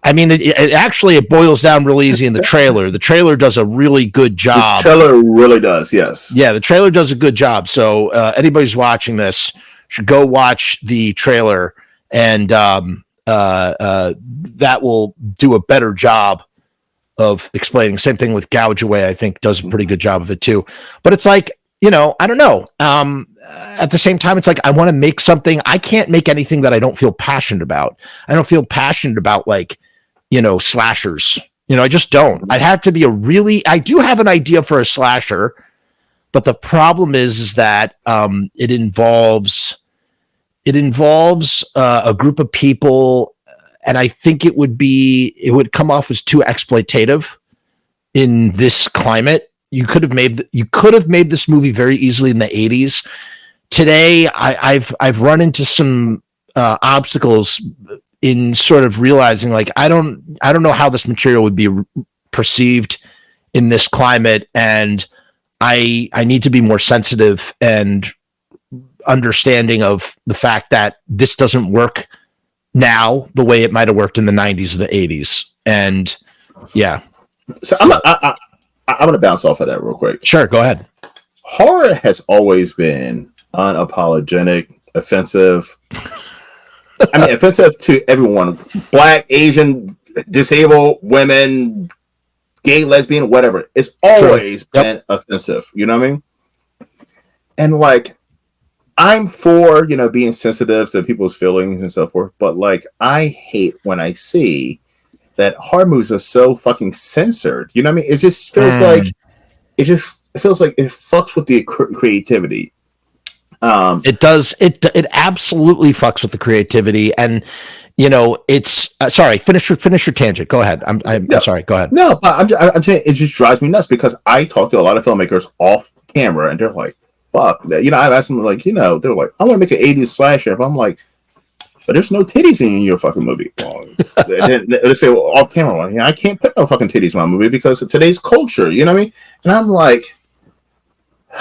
I mean, it boils down real easy in the trailer. The trailer does a really good job. The trailer really does, yes. Yeah, the trailer does a good job. So anybody who's watching this should go watch the trailer, and that will do a better job of explaining. Same thing with Gouge Away, I think, does a pretty good job of it too. But it's like, I don't know. At the same time, it's like, I want to make something. I can't make anything that I don't feel passionate about. I don't feel passionate about, like, slashers. I just don't. I'd have to be I do have an idea for a slasher, but the problem is that it involves a group of people, and I think it would come off as too exploitative in this climate. You could have made this movie very easily in the 80s. Today, I've run into some obstacles in sort of realizing, like, I don't know how this material would be perceived in this climate, and I need to be more sensitive and understanding of the fact that this doesn't work now the way it might have worked in the 90s or the 80s. And yeah. So I'm going to bounce off of that real quick. Sure, go ahead. Horror has always been unapologetic, offensive. I mean, offensive to everyone. Black, Asian, disabled, women, gay, lesbian, whatever. It's always been offensive. You know what I mean? And, like, I'm for, being sensitive to people's feelings and so forth. But, like, I hate when I see that horror movies are so fucking censored. You know what I mean? It just feels like it fucks with the creativity. It does. It absolutely fucks with the creativity, and it's sorry. Finish your tangent. Go ahead. I'm sorry. Go ahead. No, I'm saying it just drives me nuts because I talk to a lot of filmmakers off camera, and they're like, "Fuck that." I've asked them, like, they're like, "I want to make an '80s slasher." But I'm like, "But there's no titties in your fucking movie." They say, well, off camera, I can't put no fucking titties in my movie because of today's culture. You know what I mean? And I'm like,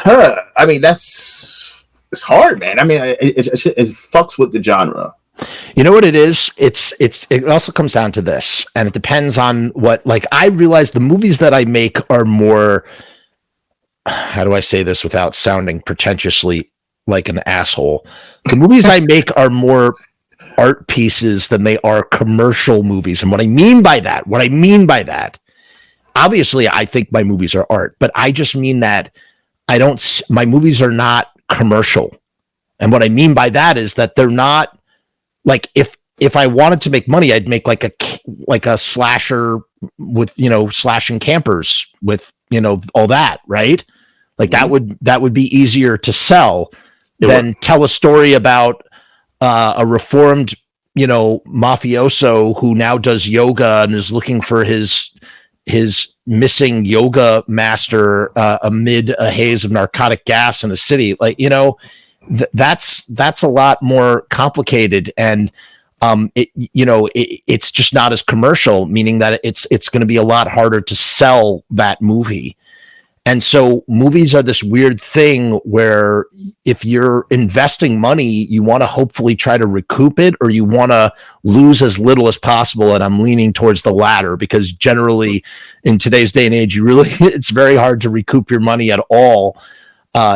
I mean, it's hard, man. I mean, it fucks with the genre. You know what it is? It also comes down to this, and it depends on what. Like, I realize the movies that I make are more. How do I say this without sounding pretentiously like an asshole? The movies I make are more art pieces than they are commercial movies, and what I mean by that, obviously, I think my movies are art, but I just mean that my movies are not commercial. And what I mean by that is that they're not, like, if I wanted to make money, I'd make like a slasher with, slashing campers with, all that, right? Like, that would be easier to sell than tell a story about a reformed, mafioso who now does yoga and is looking for his missing yoga master amid a haze of narcotic gas in a city. Like, that's a lot more complicated, and it's just not as commercial, meaning that it's going to be a lot harder to sell that movie. And so movies are this weird thing where if you're investing money, you want to hopefully try to recoup it, or you want to lose as little as possible. And I'm leaning towards the latter, because generally in today's day and age, it's very hard to recoup your money at all.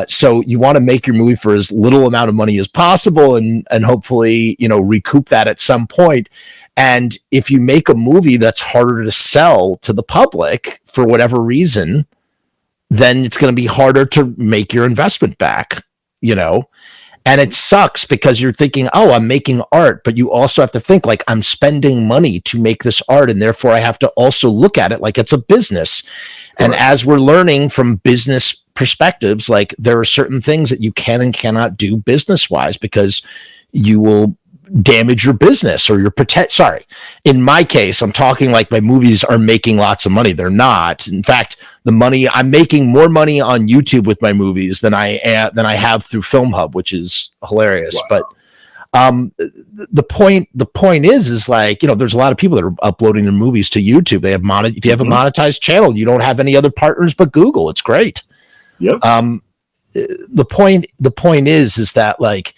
So you want to make your movie for as little amount of money as possible, and hopefully, recoup that at some point. And if you make a movie that's harder to sell to the public for whatever reason, then it's going to be harder to make your investment back, And it sucks because you're thinking, oh, I'm making art, but you also have to think like I'm spending money to make this art. And therefore I have to also look at it like it's a business. And as we're learning from business perspectives, like there are certain things that you can and cannot do business wise because you will damage your business or your in my case, I'm talking like my movies are making lots of money. They're not. In fact, I'm making more money on YouTube with my movies than I have through Film Hub, which is hilarious. Wow. But the point is like, there's a lot of people that are uploading their movies to YouTube. They have if you have a monetized channel, you don't have any other partners but Google. It's great. Yep. The point is that like,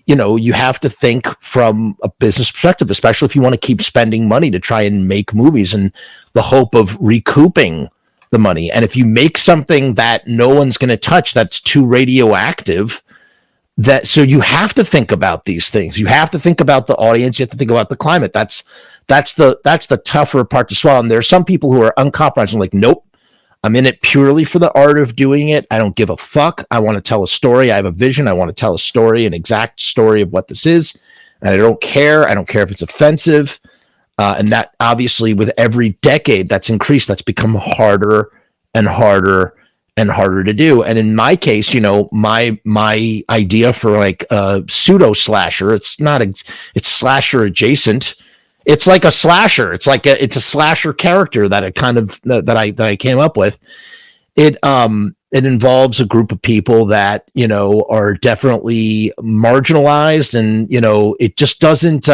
you have to think from a business perspective, especially if you want to keep spending money to try and make movies and the hope of recouping the money. And if you make something that no one's going to touch, that's too radioactive, so you have to think about these things. You have to think about the audience. You have to think about the climate. That's the tougher part to swallow. And there are some people who are uncompromising, like, nope, I'm in it purely for the art of doing it. I don't give a fuck. I want to tell a story. I have a vision. I want to tell a story, an exact story of what this is. And I don't care. I don't care if it's offensive. And that obviously with every decade that's increased, that's become harder and harder and harder to do. And in my case, my idea for like a pseudo slasher, it's slasher adjacent. It's like a slasher. It's a slasher character that I came up with. It involves a group of people that, are definitely marginalized, and, it just doesn't,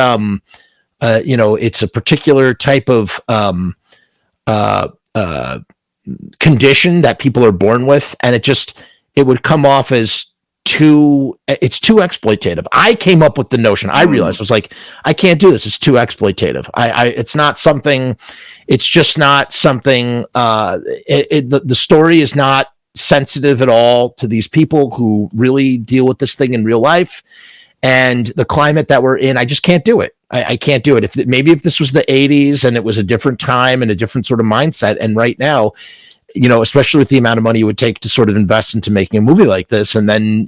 it's a particular type of condition that people are born with. And it would come off as too exploitative. I came up with the notion. I realized I was like, I can't do this. It's too exploitative. It's just not something, the story is not sensitive at all to these people who really deal with this thing in real life. And the climate that we're in, I just can't do it. I can't do it. If this was the 80s and it was a different time and a different sort of mindset. And right now, especially with the amount of money it would take to sort of invest into making a movie like this. And then,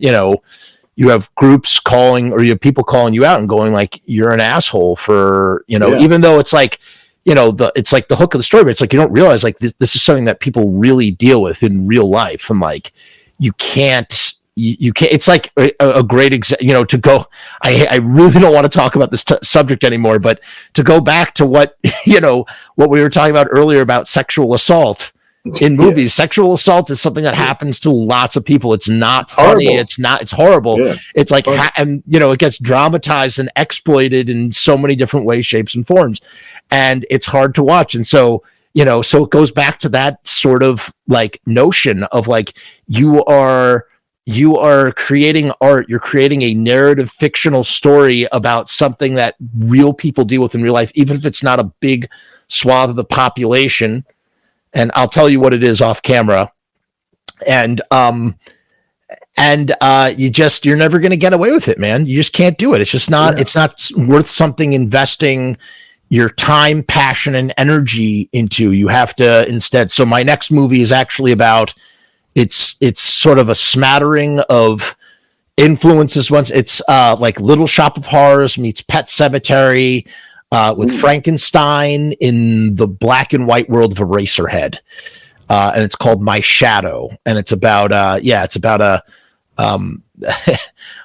you have groups calling, or you have people calling you out and going like, you're an asshole for, even though it's like, it's like the hook of the story, but it's like, you don't realize like this is something that people really deal with in real life. And like, you can't, it's like a great example, to go, I really don't want to talk about this subject anymore, but to go back to what, what we were talking about earlier about sexual assault in movies. Sexual assault is something that happens to lots of people. It's not funny. Horrible. It's horrible. Yeah. It's like, and it gets dramatized and exploited in so many different ways, shapes, and forms. And it's hard to watch. And so, so it goes back to that sort of like notion of like, you are creating art. You're creating a narrative fictional story about something that real people deal with in real life, even if it's not a big swath of the population. And I'll tell you what it is off camera. And you're never going to get away with it, man. You just can't do it. It's just not, It's not worth something investing your time, passion, and energy into. You have to instead. So my next movie is actually about, it's sort of a smattering of influences. Once it's like Little Shop of Horrors meets Pet Sematary, with Frankenstein in the black and white world of Eraserhead. And it's called My Shadow. And it's about,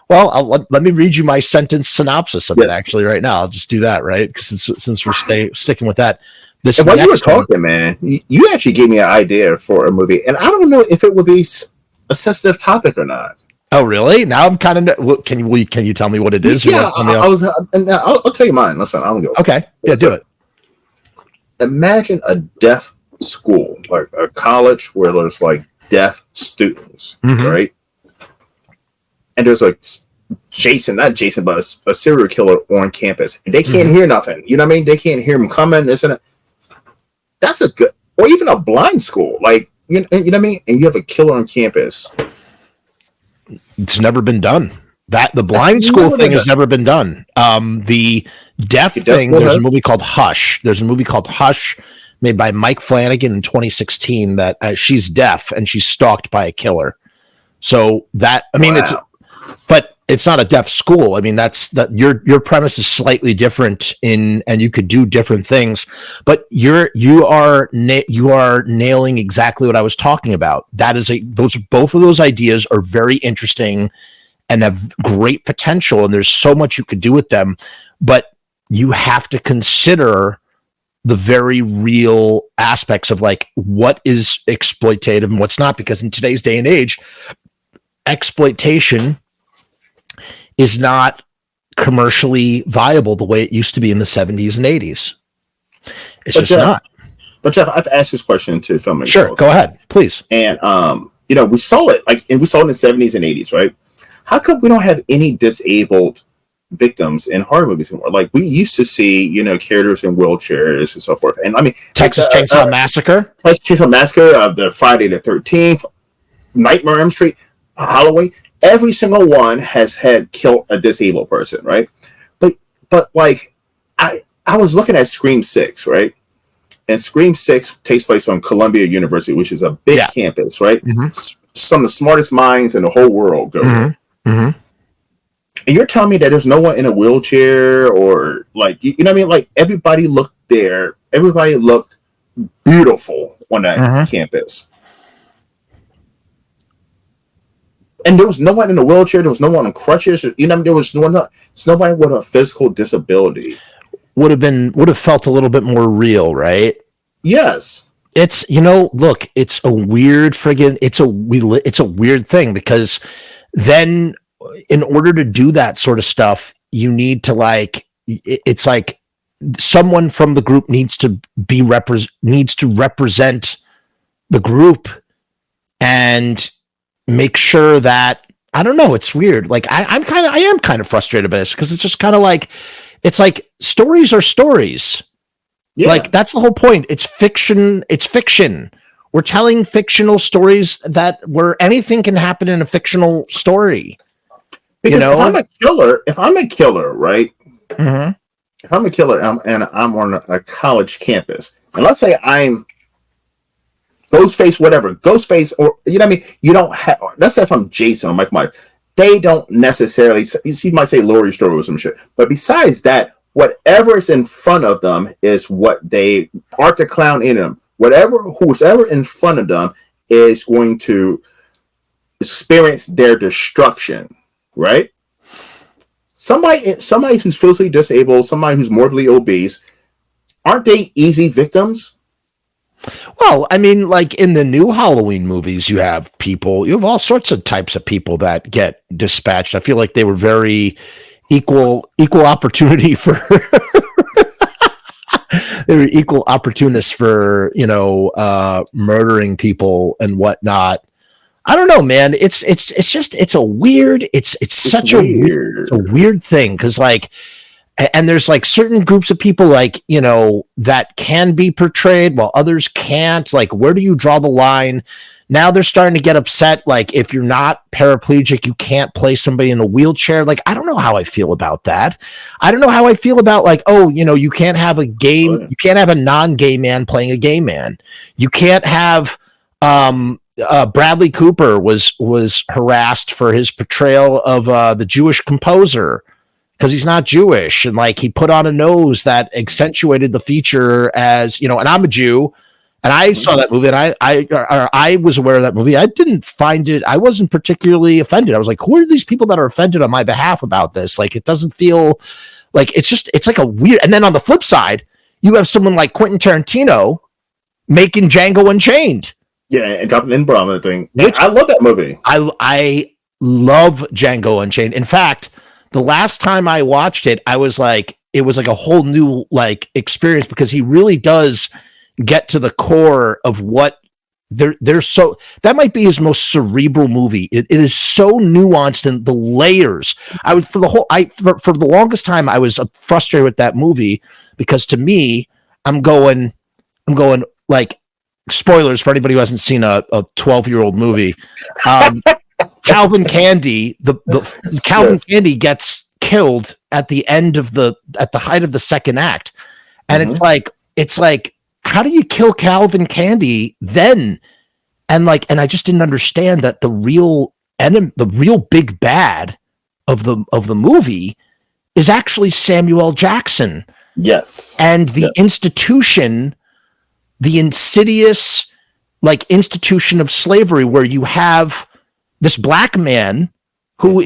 well, let me read you my sentence synopsis of it actually right now. I'll just do that, right? Because since we're sticking with that. And while you were talking, man, you actually gave me an idea for a movie. And I don't know if it would be a sensitive topic or not. Oh, really? Now I'm kind of. Can you tell me what it is? Yeah, I'll tell you mine. Listen, I'm gonna go. Okay, yeah, do it. Imagine a deaf school, like a college where there's like deaf students, right? And there's like not Jason, but a serial killer on campus, and they can't hear nothing. You know what I mean? They can't hear him coming. This and that. That's a good, or even a blind school, like you know what I mean? And you have a killer on campus. It's never been done. The blind school thing has never been done. The deaf thing, there's a movie called Hush. There's a movie called Hush made by Mike Flanagan in 2016 that she's deaf and she's stalked by a killer. So that, I mean, it's, but it's not a deaf school. I mean, that's that your premise is slightly different and you could do different things, but you are nailing exactly what I was talking about. That is both of those ideas are very interesting and have great potential, and there's so much you could do with them, but you have to consider the very real aspects of like what is exploitative and what's not, because in today's day and age, exploitation is not commercially viable the way it used to be in the 70s and 80s. It's just not. But Jeff, I've asked this question to filmmakers. Sure, go ahead, please. And we saw it and we saw it in the 70s and 80s, right? How come we don't have any disabled victims in horror movies anymore? Like we used to see, characters in wheelchairs and so forth. And I mean, Texas Chainsaw Massacre, the Friday the 13th, Nightmare on Elm Street, Halloween. Every single one has had killed a disabled person, right? But like I was looking at Scream 6, right? And Scream 6 takes place on Columbia University, which is a big campus, right? Mm-hmm. Some of the smartest minds in the whole world go there. Mm-hmm. And you're telling me that there's no one in a wheelchair or like, you know what I mean? Like everybody looked there. Everybody looked beautiful on that campus. And there was no one in a wheelchair. There was no one on crutches. There was nobody with a physical disability. Would have felt a little bit more real, right? Yes. It's look, it's a weird it's a weird thing, because then in order to do that sort of stuff, you need to it's like someone from the group needs to represent the group and make sure that, I don't know, it's weird. Like I am kind of frustrated by this, because it's just kind of like, it's like stories are stories. Yeah. Like that's the whole point. It's fiction. We're telling fictional stories where anything can happen in a fictional story. Because if I'm a killer, right? Mm-hmm. If I'm a killer and I'm on a college campus, and let's say I'm Ghostface, whatever, Ghostface, or you know what I mean? You don't have. Let's say if I'm Jason or Mike Myers, they don't necessarily. You might say Laurie Strode or some shit, but besides that, whatever is in front of them is what they Art the Clown in them. Who's ever in front of them is going to experience their destruction, right? Somebody who's physically disabled, somebody who's morbidly obese, aren't they easy victims? Well, I mean, like in the new Halloween movies, you have all sorts of types of people that get dispatched. I feel like they were very equal opportunity for they were equal opportunists for murdering people and whatnot. I don't know, man. It's a weird thing, because like, and there's like certain groups of people like that can be portrayed while others can't. Like, where do you draw the line? Now they're starting to get upset. Like, if you're not paraplegic, you can't play somebody in a wheelchair. Like, I don't know how I feel about that. I don't know how I feel about like, you can't have you can't have a non-gay man playing a gay man. You can't have Bradley Cooper was harassed for his portrayal of the Jewish composer, because he's not Jewish, and like he put on a nose that accentuated the feature as and I'm a Jew. And I saw that movie, and I was aware of that movie. I wasn't particularly offended. I was like, who are these people that are offended on my behalf about this? Like, it doesn't feel like it's like a weird. And then on the flip side, you have someone like Quentin Tarantino making Django Unchained. Yeah, and dropping in Brahma thing. I love that movie. I love Django Unchained. In fact, the last time I watched it, I was like, it was like a whole new like experience, because he really does get to the core of what they're so. That might be his most cerebral movie. It is so nuanced, and the layers. For the longest time I was frustrated with that movie, because to me, I'm going like, spoilers for anybody who hasn't seen a 12-year-old movie. Calvin Candy, Candy gets killed at the height of the second act, and it's like. How do you kill Calvin Candy then? And I just didn't understand that the real big bad of the movie is actually Samuel L. Jackson. Yes. And the institution, the insidious like institution of slavery, where you have this black man who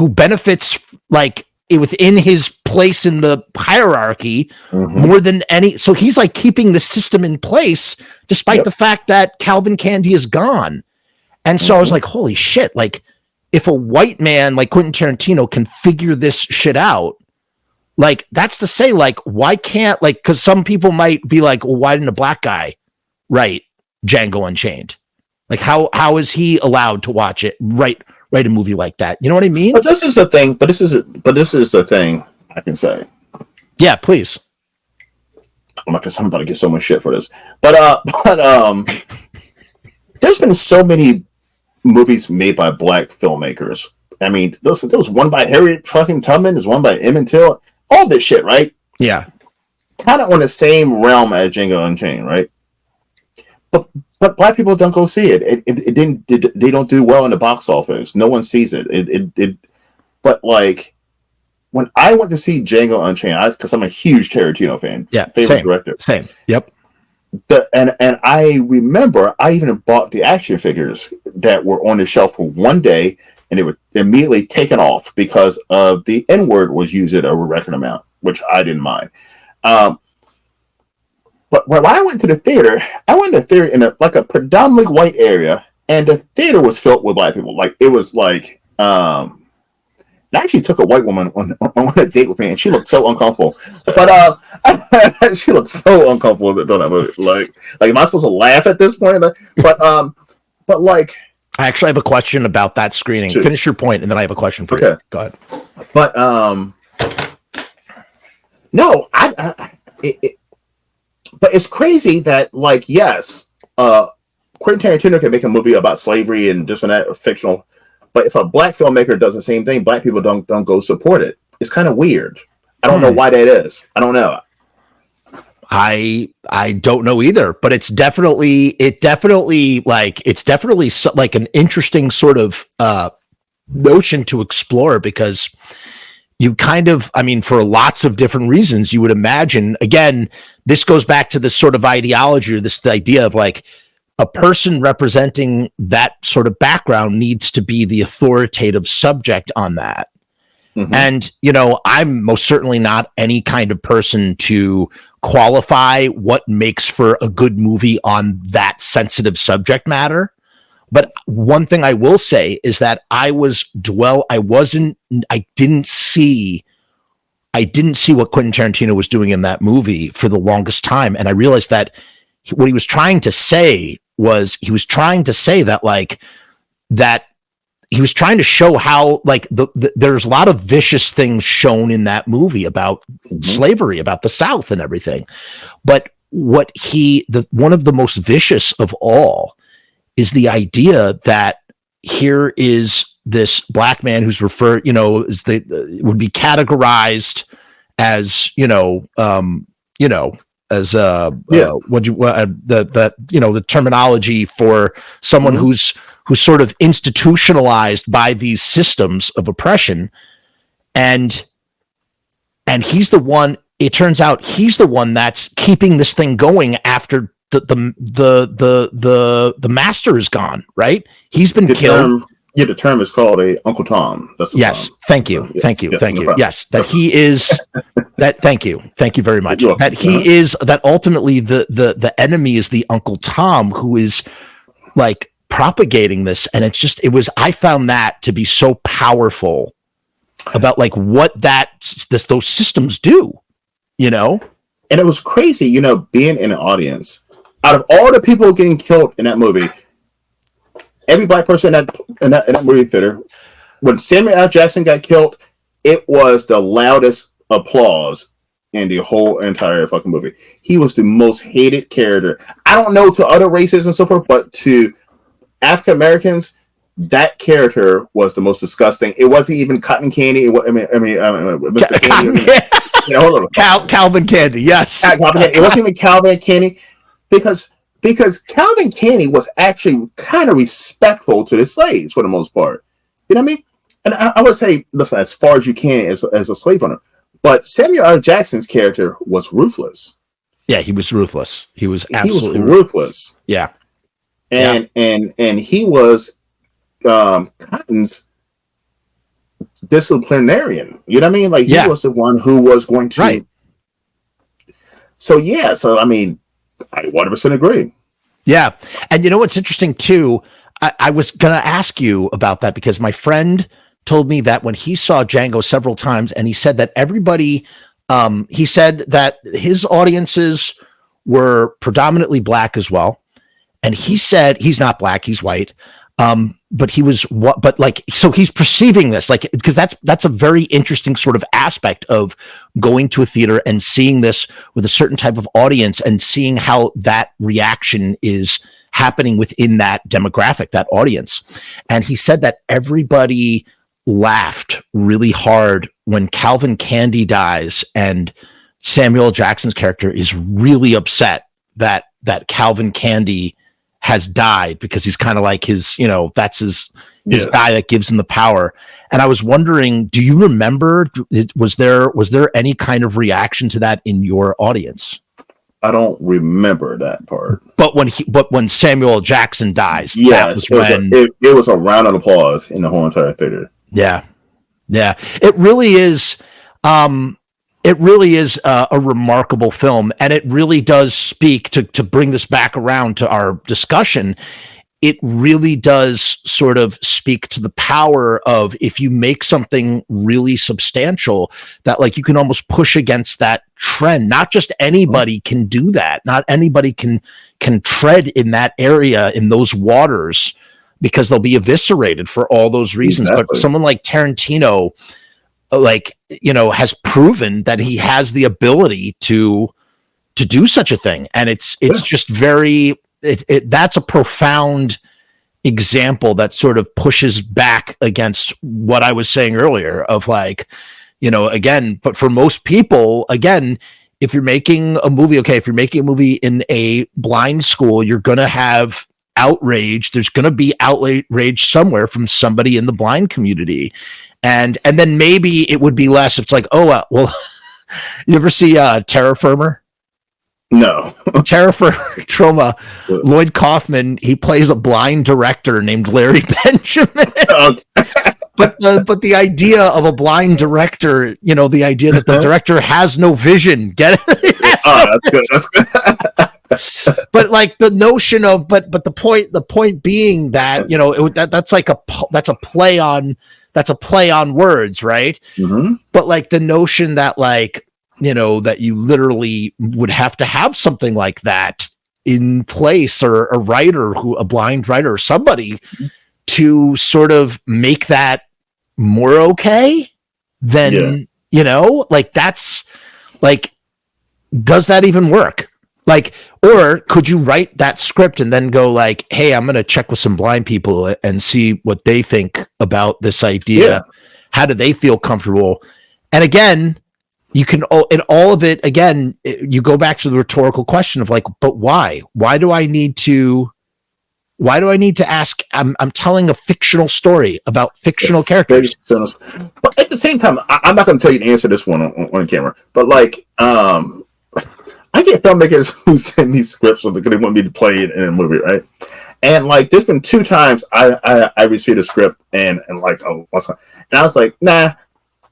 benefits like within his place in the hierarchy more than any. So he's like keeping the system in place despite the fact that Calvin Candy is gone. And so I was like, holy shit. Like if a white man like Quentin Tarantino can figure this shit out, like that's to say, like, why can't, like, cause some people might be like, well, why didn't a black guy write Django Unchained? Like how is he allowed to watch it, write a movie like that? You know what I mean? But this is the thing. But this is the thing I can say. Yeah, please. I'm about to get so much shit for this. But there's been so many movies made by black filmmakers. I mean, there was one by Harriet fucking Tubman. There's one by Emmett Till. All this shit, right? Yeah. Kind of on the same realm as Django Unchained, right? But black people don't go see it. They don't do well in the box office. No one sees it. But like when I went to see Django Unchained, because I'm a huge Tarantino fan. Yeah, favorite director. Same. Yep. And I remember I even bought the action figures that were on the shelf for one day, and they were immediately taken off because of the N-word was used at a record amount, which I didn't mind. But when I went to the theater, in a predominantly white area, and the theater was filled with black people. Like it was like, I actually took a white woman on a date with me, and she looked so uncomfortable. But she looked so uncomfortable doing that movie. Like, am I supposed to laugh at this point? But like, I actually have a question about that screening. Finish your point, and then I have a question for you. Go ahead. But no, but it's crazy that, like, yes, Quentin Tarantino can make a movie about slavery and this and that, fictional. But if a black filmmaker does the same thing, black people don't go support it. It's kind of weird. I don't know why that is. I don't know. I don't know either, but it's definitely like an interesting sort of notion to explore, because you kind of, I mean, for lots of different reasons, you would imagine, again, this goes back to this sort of ideology, or the idea of like a person representing that sort of background needs to be the authoritative subject on that. And, you know, I'm most certainly not any kind of person to qualify what makes for a good movie on that sensitive subject matter. But one thing I will say is that I didn't see what Quentin Tarantino was doing in that movie for the longest time. And I realized that what he was trying to say was, he was trying to show how, like, there's a lot of vicious things shown in that movie about slavery, about the South and everything. But one of the most vicious of all is the idea that here is this black man who's would be categorized as, the terminology for someone who's sort of institutionalized by these systems of oppression. And he's the one, it turns out he's the one that's keeping this thing going after the master is gone, right? He's been killed. The term is called a Uncle Tom. That's the yes. term. Thank you. Thank you. Yes, that he is that. Thank you very much. That he is that ultimately the enemy is the Uncle Tom, who is like propagating this. And I found that to be so powerful about like what those systems do, you know? And it was crazy, being in an audience. Out of all the people getting killed in that movie, every black person in that movie theater, when Samuel L. Jackson got killed, it was the loudest applause in the whole entire fucking movie. He was the most hated character. I don't know to other races and so forth, but to African Americans, that character was the most disgusting. It wasn't even cotton candy. Calvin Candy, yes. It wasn't even Calvin Candy, because Calvin Candy was actually kind of respectful to the slaves for the most part. You know what I mean? and I would say, listen, as far as you can as a slave owner. But Samuel L. Jackson's character was ruthless. Yeah, he was ruthless. He was absolutely ruthless. Yeah. And he was Cotton's disciplinarian. You know what I mean? Like, he was the one who was going to. Right. So I mean, I 100% agree. Yeah. And you know what's interesting too? I was going to ask you about that because my friend told me that when he saw Django several times, and he said that everybody, he said that his audiences were predominantly black as well. And he said he's not black, he's white. But he was what, but like, so he's perceiving this, like, because that's a very interesting sort of aspect of going to a theater and seeing this with a certain type of audience and seeing how that reaction is happening within that demographic, that audience. And he said that everybody laughed really hard when Calvin Candy dies, and Samuel L. Jackson's character is really upset that Calvin Candy has died, because he's kind of like his, that's his guy that gives him the power. And I was wondering, do you remember, was there any kind of reaction to that in your audience? I don't remember that part. But when Samuel L. Jackson dies, yes, it was a round of applause in the whole entire theater. Yeah. It really is. It really is a remarkable film, and it really does speak to bring this back around to our discussion. It really does sort of speak to the power of, if you make something really substantial, that like you can almost push against that trend. Not just anybody can do that. Not anybody can tread in that area, in those waters, because they'll be eviscerated for all those reasons. Exactly. But someone like Tarantino, has proven that he has the ability to do such a thing. And it's just very, that's a profound example that sort of pushes back against what I was saying earlier of like, again, but for most people, again, if you're making a movie, if you're making a movie in a blind school, you're going to have outrage. There's going to be outrage somewhere from somebody in the blind community. And then maybe it would be less if it's like, well, you ever see Terror Firmer? No. Terror Trauma. Lloyd Kaufman, he plays a blind director named Larry Benjamin. But the idea of a blind director, the idea that the director has no vision, get it? That's good. But like the notion of, but the point being that, that's a play on words, right? Mm-hmm. But like the notion that like, that you literally would have to have something like that in place, or a writer a blind writer or somebody to sort of make that more okay, then, like that's like, does that even work? Like, or could you write that script and then go like, hey, I'm going to check with some blind people and see what they think about this idea. Yeah. How do they feel comfortable? And again, you can, in all of it, again, you go back to the rhetorical question of like, but why? Why do I need to ask? I'm telling a fictional story about fictional characters. But at the same time, I'm not going to tell you to answer this one on camera, but like, I get filmmakers who send me scripts because they want me to play it in a movie, right? And like, there's been 2 times I received a script and like, and I was like, nah,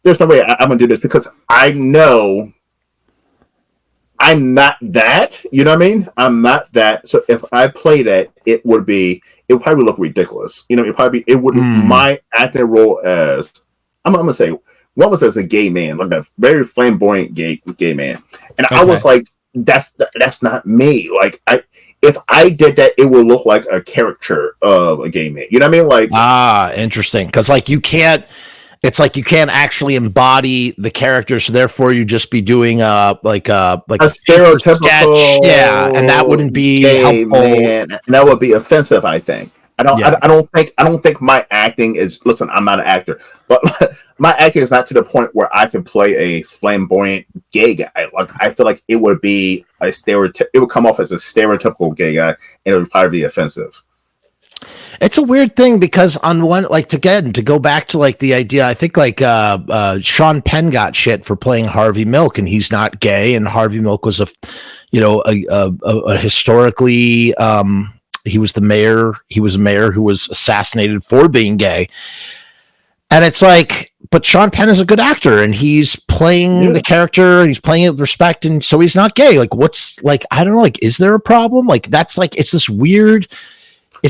there's no way I'm gonna do this, because I know I'm not that. You know what I mean? I'm not that. So if I play that, it would probably look ridiculous. It would my acting role as I'm gonna say one was as a gay man, like a very flamboyant gay man, and I was like, that's not me. Like if I did that, it would look like a caricature of a gay man. You know what I mean? Like, interesting. Because like you can't actually embody the character, so therefore you just be doing a stereotypical sketch. Yeah, and that wouldn't be helpful. Man. And that would be offensive, I think. I don't think my acting is. Listen, I'm not an actor, but my acting is not to the point where I can play a flamboyant gay guy. Like, I feel like it would be a stereotype. It would come off as a stereotypical gay guy, and it would probably be offensive. It's a weird thing because on one, like, to go back to like the idea, I think like Sean Penn got shit for playing Harvey Milk, and he's not gay, and Harvey Milk was a historically he was the mayor. He was a mayor who was assassinated for being gay, and it's like, but Sean Penn is a good actor, and he's playing the character, and he's playing it with respect, and so he's not gay. Like, what's like? I don't know. Like, is there a problem? Like, that's like, it's this weird.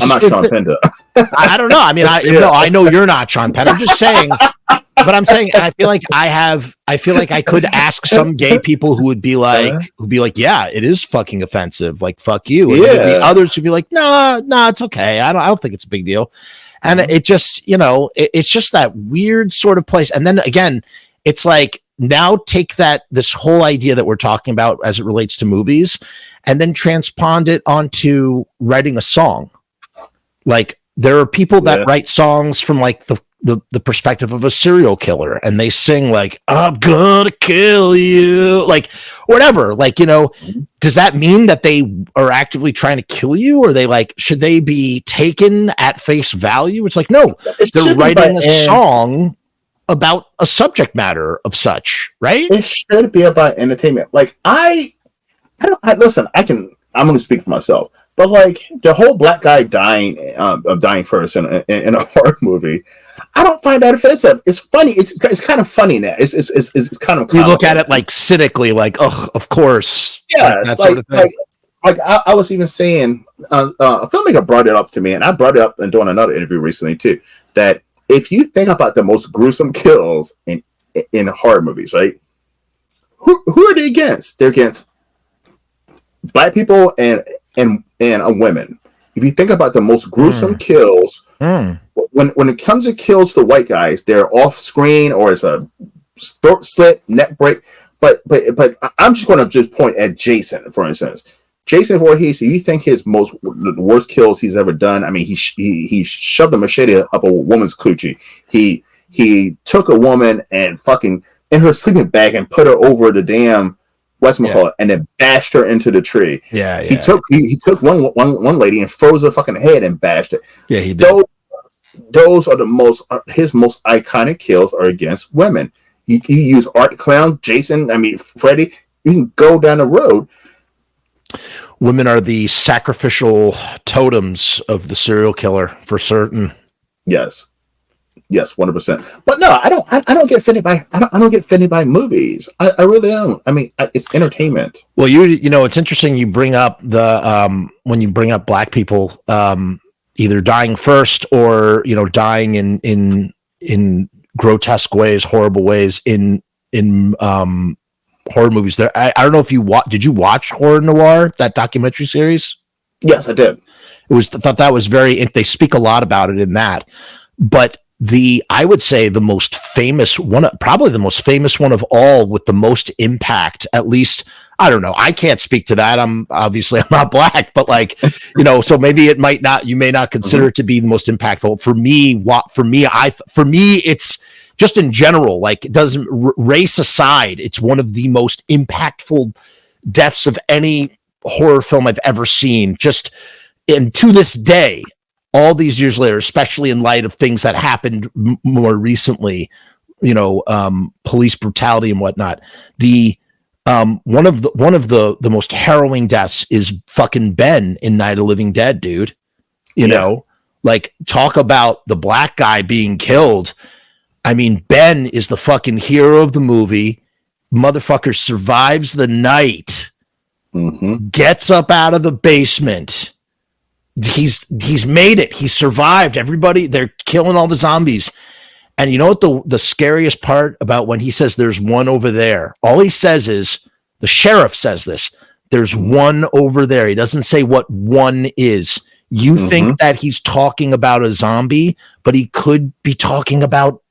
I'm not Sean Penn. I don't know. I mean, I know you're not Sean Penn. I'm just saying, but I'm saying, I feel like I feel like I could ask some gay people who would be like, yeah, it is fucking offensive. Like, fuck you. And there'd be others who'd be like, nah, it's okay. I don't think it's a big deal. And it just, it's just that weird sort of place. And then again, it's like, now take this whole idea that we're talking about as it relates to movies, and then transpond it onto writing a song. Like, there are people that write songs from like the perspective of a serial killer, and they sing like, I'm gonna kill you, like whatever. Like, does that mean that they are actively trying to kill you? Or they like, should they be taken at face value? It's like, no, they're writing a song about a subject matter of such, right? It should be about entertainment. Like, listen, I'm going to speak for myself, but like the whole black guy dying first in a horror movie, I don't find that offensive. It's funny. It's kind of funny now. It's kind of, you look at it like cynically, like, oh, of course. Yeah. Like, sort of thing. Like I was even saying, a filmmaker brought it up to me, and I brought it up in doing another interview recently too, that if you think about the most gruesome kills in horror movies, right? Who are they against? They're against black people and women. If you think about the most gruesome kills, when it comes to kills to white guys, they're off screen or it's a throat slit, neck break. But I'm just going to point at Jason, for instance. Jason Voorhees, you think the worst kills he's ever done? I mean, he shoved a machete up a woman's coochie. He took a woman and fucking in her sleeping bag and put her over the damn and then bashed her into the tree. Yeah. He took one lady and froze her fucking head and bashed it. Yeah, he did. Those are his most iconic kills are against women. You use Art Clown, Jason, Freddy. You can go down the road. Women are the sacrificial totems of the serial killer for certain. Yes, 100%. But no, I don't get offended by. I don't get offended by movies. I really don't. I mean, it's entertainment. Well, it's interesting you bring up when you bring up black people either dying first or dying in grotesque ways, horrible ways in horror movies. There, I don't know if did you watch Horror Noir, that documentary series? Yes, I did. Thought that was they speak a lot about it in that, but I would say the most famous one, probably the most famous one of all with the most impact, at least, I don't know. I can't speak to that. I'm not black, but like, so maybe you may not consider it to be the most impactful. For me, it's just in general, like, it doesn't race aside. It's one of the most impactful deaths of any horror film I've ever seen. And to this day, all these years later, especially in light of things that happened more recently, police brutality and whatnot, one of the most harrowing deaths is fucking Ben in Night of the Living Dead, dude. Like, talk about the black guy being killed. I mean, Ben is the fucking hero of the movie. Motherfucker survives the night, gets up out of the basement. He's made it. He survived. Everybody, they're killing all the zombies. And you know what the scariest part about when he says there's one over there? All he says is, the sheriff says this, there's one over there. He doesn't say what one is. You think that he's talking about a zombie, but he could be talking about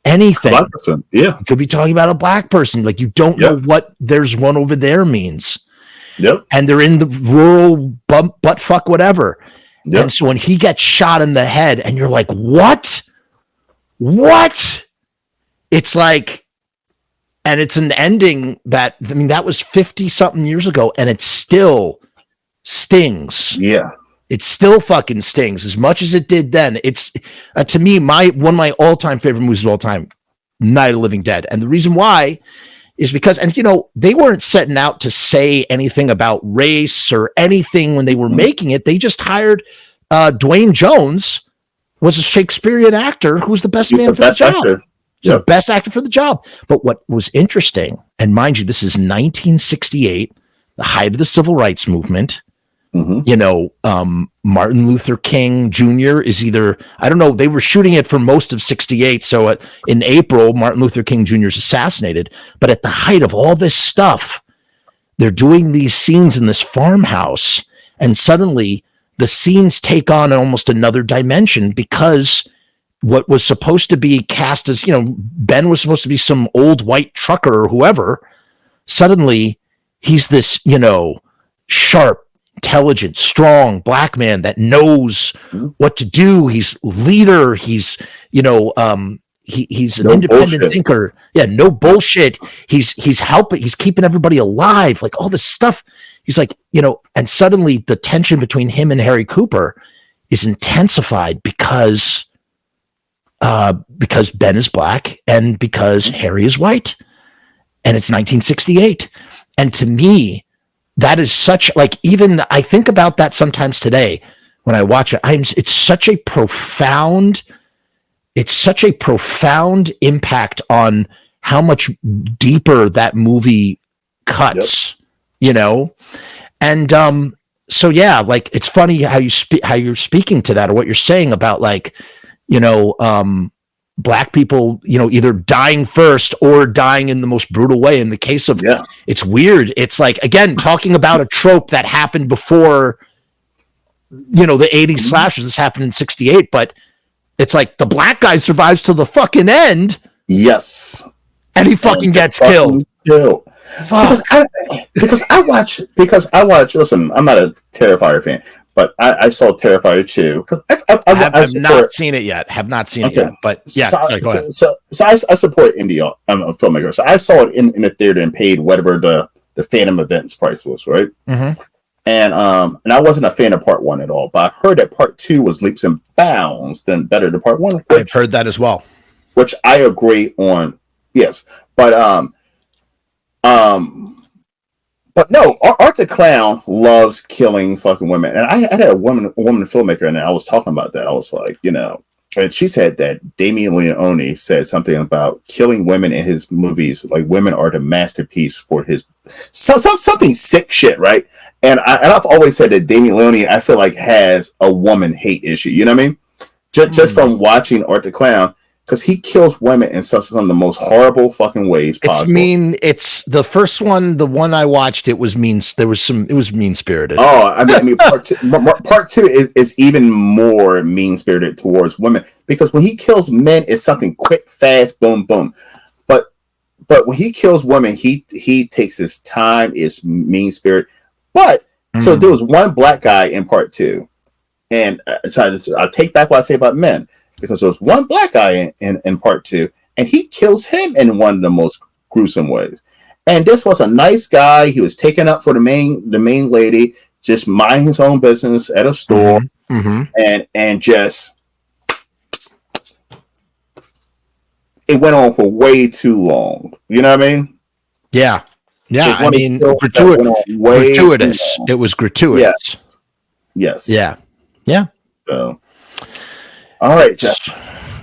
anything. Black person. Yeah. He could be talking about a black person. Like, you don't know what there's one over there means. Yep. And they're in the rural butt fuck whatever. Yep. And so when he gets shot in the head and you're like, what? It's like, and it's an ending that was 50 something years ago and it still stings. Yeah. It still fucking stings as much as it did then. It's to me one of my all-time favorite movies of all time, Night of the Living Dead. And the reason why is because, and they weren't setting out to say anything about race or anything when they were making it. They just hired Dwayne Jones, was a Shakespearean actor who was the best man for the job. The best actor for the job. But what was interesting, and mind you, this is 1968, the height of the civil rights movement. Martin Luther King Jr. is either, I don't know, they were shooting it for most of 68. So in April, Martin Luther King Jr. is assassinated. But at the height of all this stuff, they're doing these scenes in this farmhouse. And suddenly the scenes take on almost another dimension, because what was supposed to be cast as, Ben was supposed to be some old white trucker or whoever. Suddenly he's this, sharp, intelligent, strong black man that knows what to do. He's leader. He's, he's an independent thinker. Yeah. No bullshit. He's helping, he's keeping everybody alive. Like all this stuff. He's like, and suddenly the tension between him and Harry Cooper is intensified because Ben is black and because Harry is white, and it's 1968. And to me, that is such, like, even I think about that sometimes today when I watch it. It's such a profound impact on how much deeper that movie cuts, And so yeah, like, it's funny how you're speaking to that, or what you're saying about, like, black people, either dying first or dying in the most brutal way. In the case of, it's weird. It's like, again, talking about a trope that happened before, the 80s slashers. This happened in 68, but it's like the black guy survives to the fucking end. Yes. And he fucking gets killed. Because I watch, listen, I'm not a Terrifier fan, but I saw Terrifier 2. I've not seen it yet. Have not seen it yet. But yeah, go ahead. So I support indie filmmakers. So I saw it in the theater and paid whatever the Phantom Events price was, right? Mm-hmm. And I wasn't a fan of Part 1 at all, but I heard that Part 2 was leaps and bounds better than Part 1. I've heard that as well. Which I agree on. Yes, but no, Art the Clown loves killing fucking women. And I had a woman filmmaker, and I was talking about that. I was like, and she said that Damien Leone said something about killing women in his movies, like women are the masterpiece for his something sick shit, right? And I've always said that Damien Leone, I feel like, has a woman hate issue. You know what I mean? Just from watching Art the Clown. Because he kills women in some of the most horrible fucking ways possible. It's mean. It's the first one, the one I watched. It was mean. It was mean spirited. Oh, I mean, part two is even more mean spirited towards women, because when he kills men, it's something quick, fast, boom, boom. But when he kills women, he takes his time. It's mean spirit. But so there was one black guy in part 2, and so I'll take back what I say about men. Because there was one black guy in part 2, and he kills him in one of the most gruesome ways. And this was a nice guy. He was taken up for the main lady, just minding his own business at a store, and just it went on for way too long. You know what I mean? Yeah. I mean, gratuitous. It was gratuitous. Yes. Yeah. So. All right, Jeff.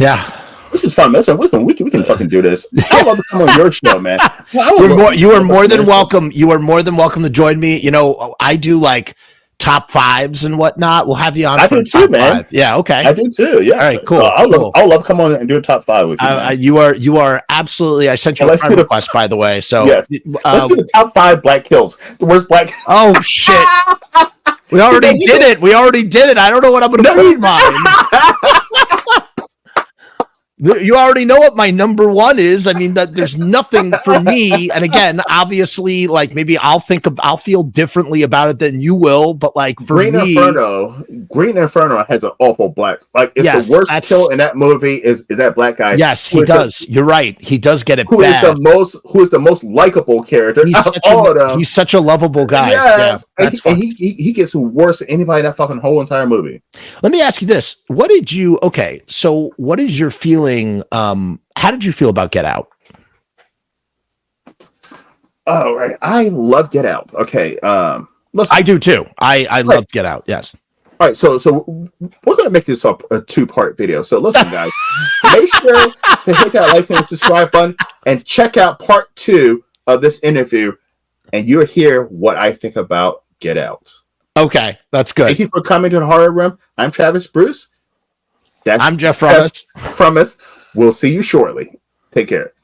Yeah, this is fun. Listen, we can fucking do this. I love to come on your show, man. You are more than welcome. You are more than welcome to join me. I do like top 5s and whatnot. We'll have you on. I do too, man. 5. Yeah, okay. I do too. Yeah. All right, cool. So I'll love to come on and do a top 5 with you. You are absolutely. I sent you a friend request, by the way. So yes, let's do the top 5 black kills. The worst black. Oh shit. We already did it. I don't know what I'm going to put in mine. You already know what my number one is. I mean, that there's nothing for me. And again, obviously, like maybe I'll feel differently about it than you will. But like for Green me, Inferno has an awful black. Like it's yes, the worst kill in that movie is that black guy. Yes, he does. You're right. He does get it. Who is the most likable character? He's such a lovable guy. Yes, yeah, and he gets worse than anybody in that fucking whole entire movie. Let me ask you this: what is your feeling? How did you feel about Get Out? Oh, right. I love Get Out. Okay. Listen. I do too. I love Get Out. Yes. All right. So we're going to make this up a 2-part video. So listen, guys, make sure to hit that like and subscribe button and check out part 2 of this interview, and you'll hear what I think about Get Out. Okay. That's good. Thank you for coming to the Horror Room. I'm Travis Bruce. I'm Jeff Frumess. We'll see you shortly. Take care.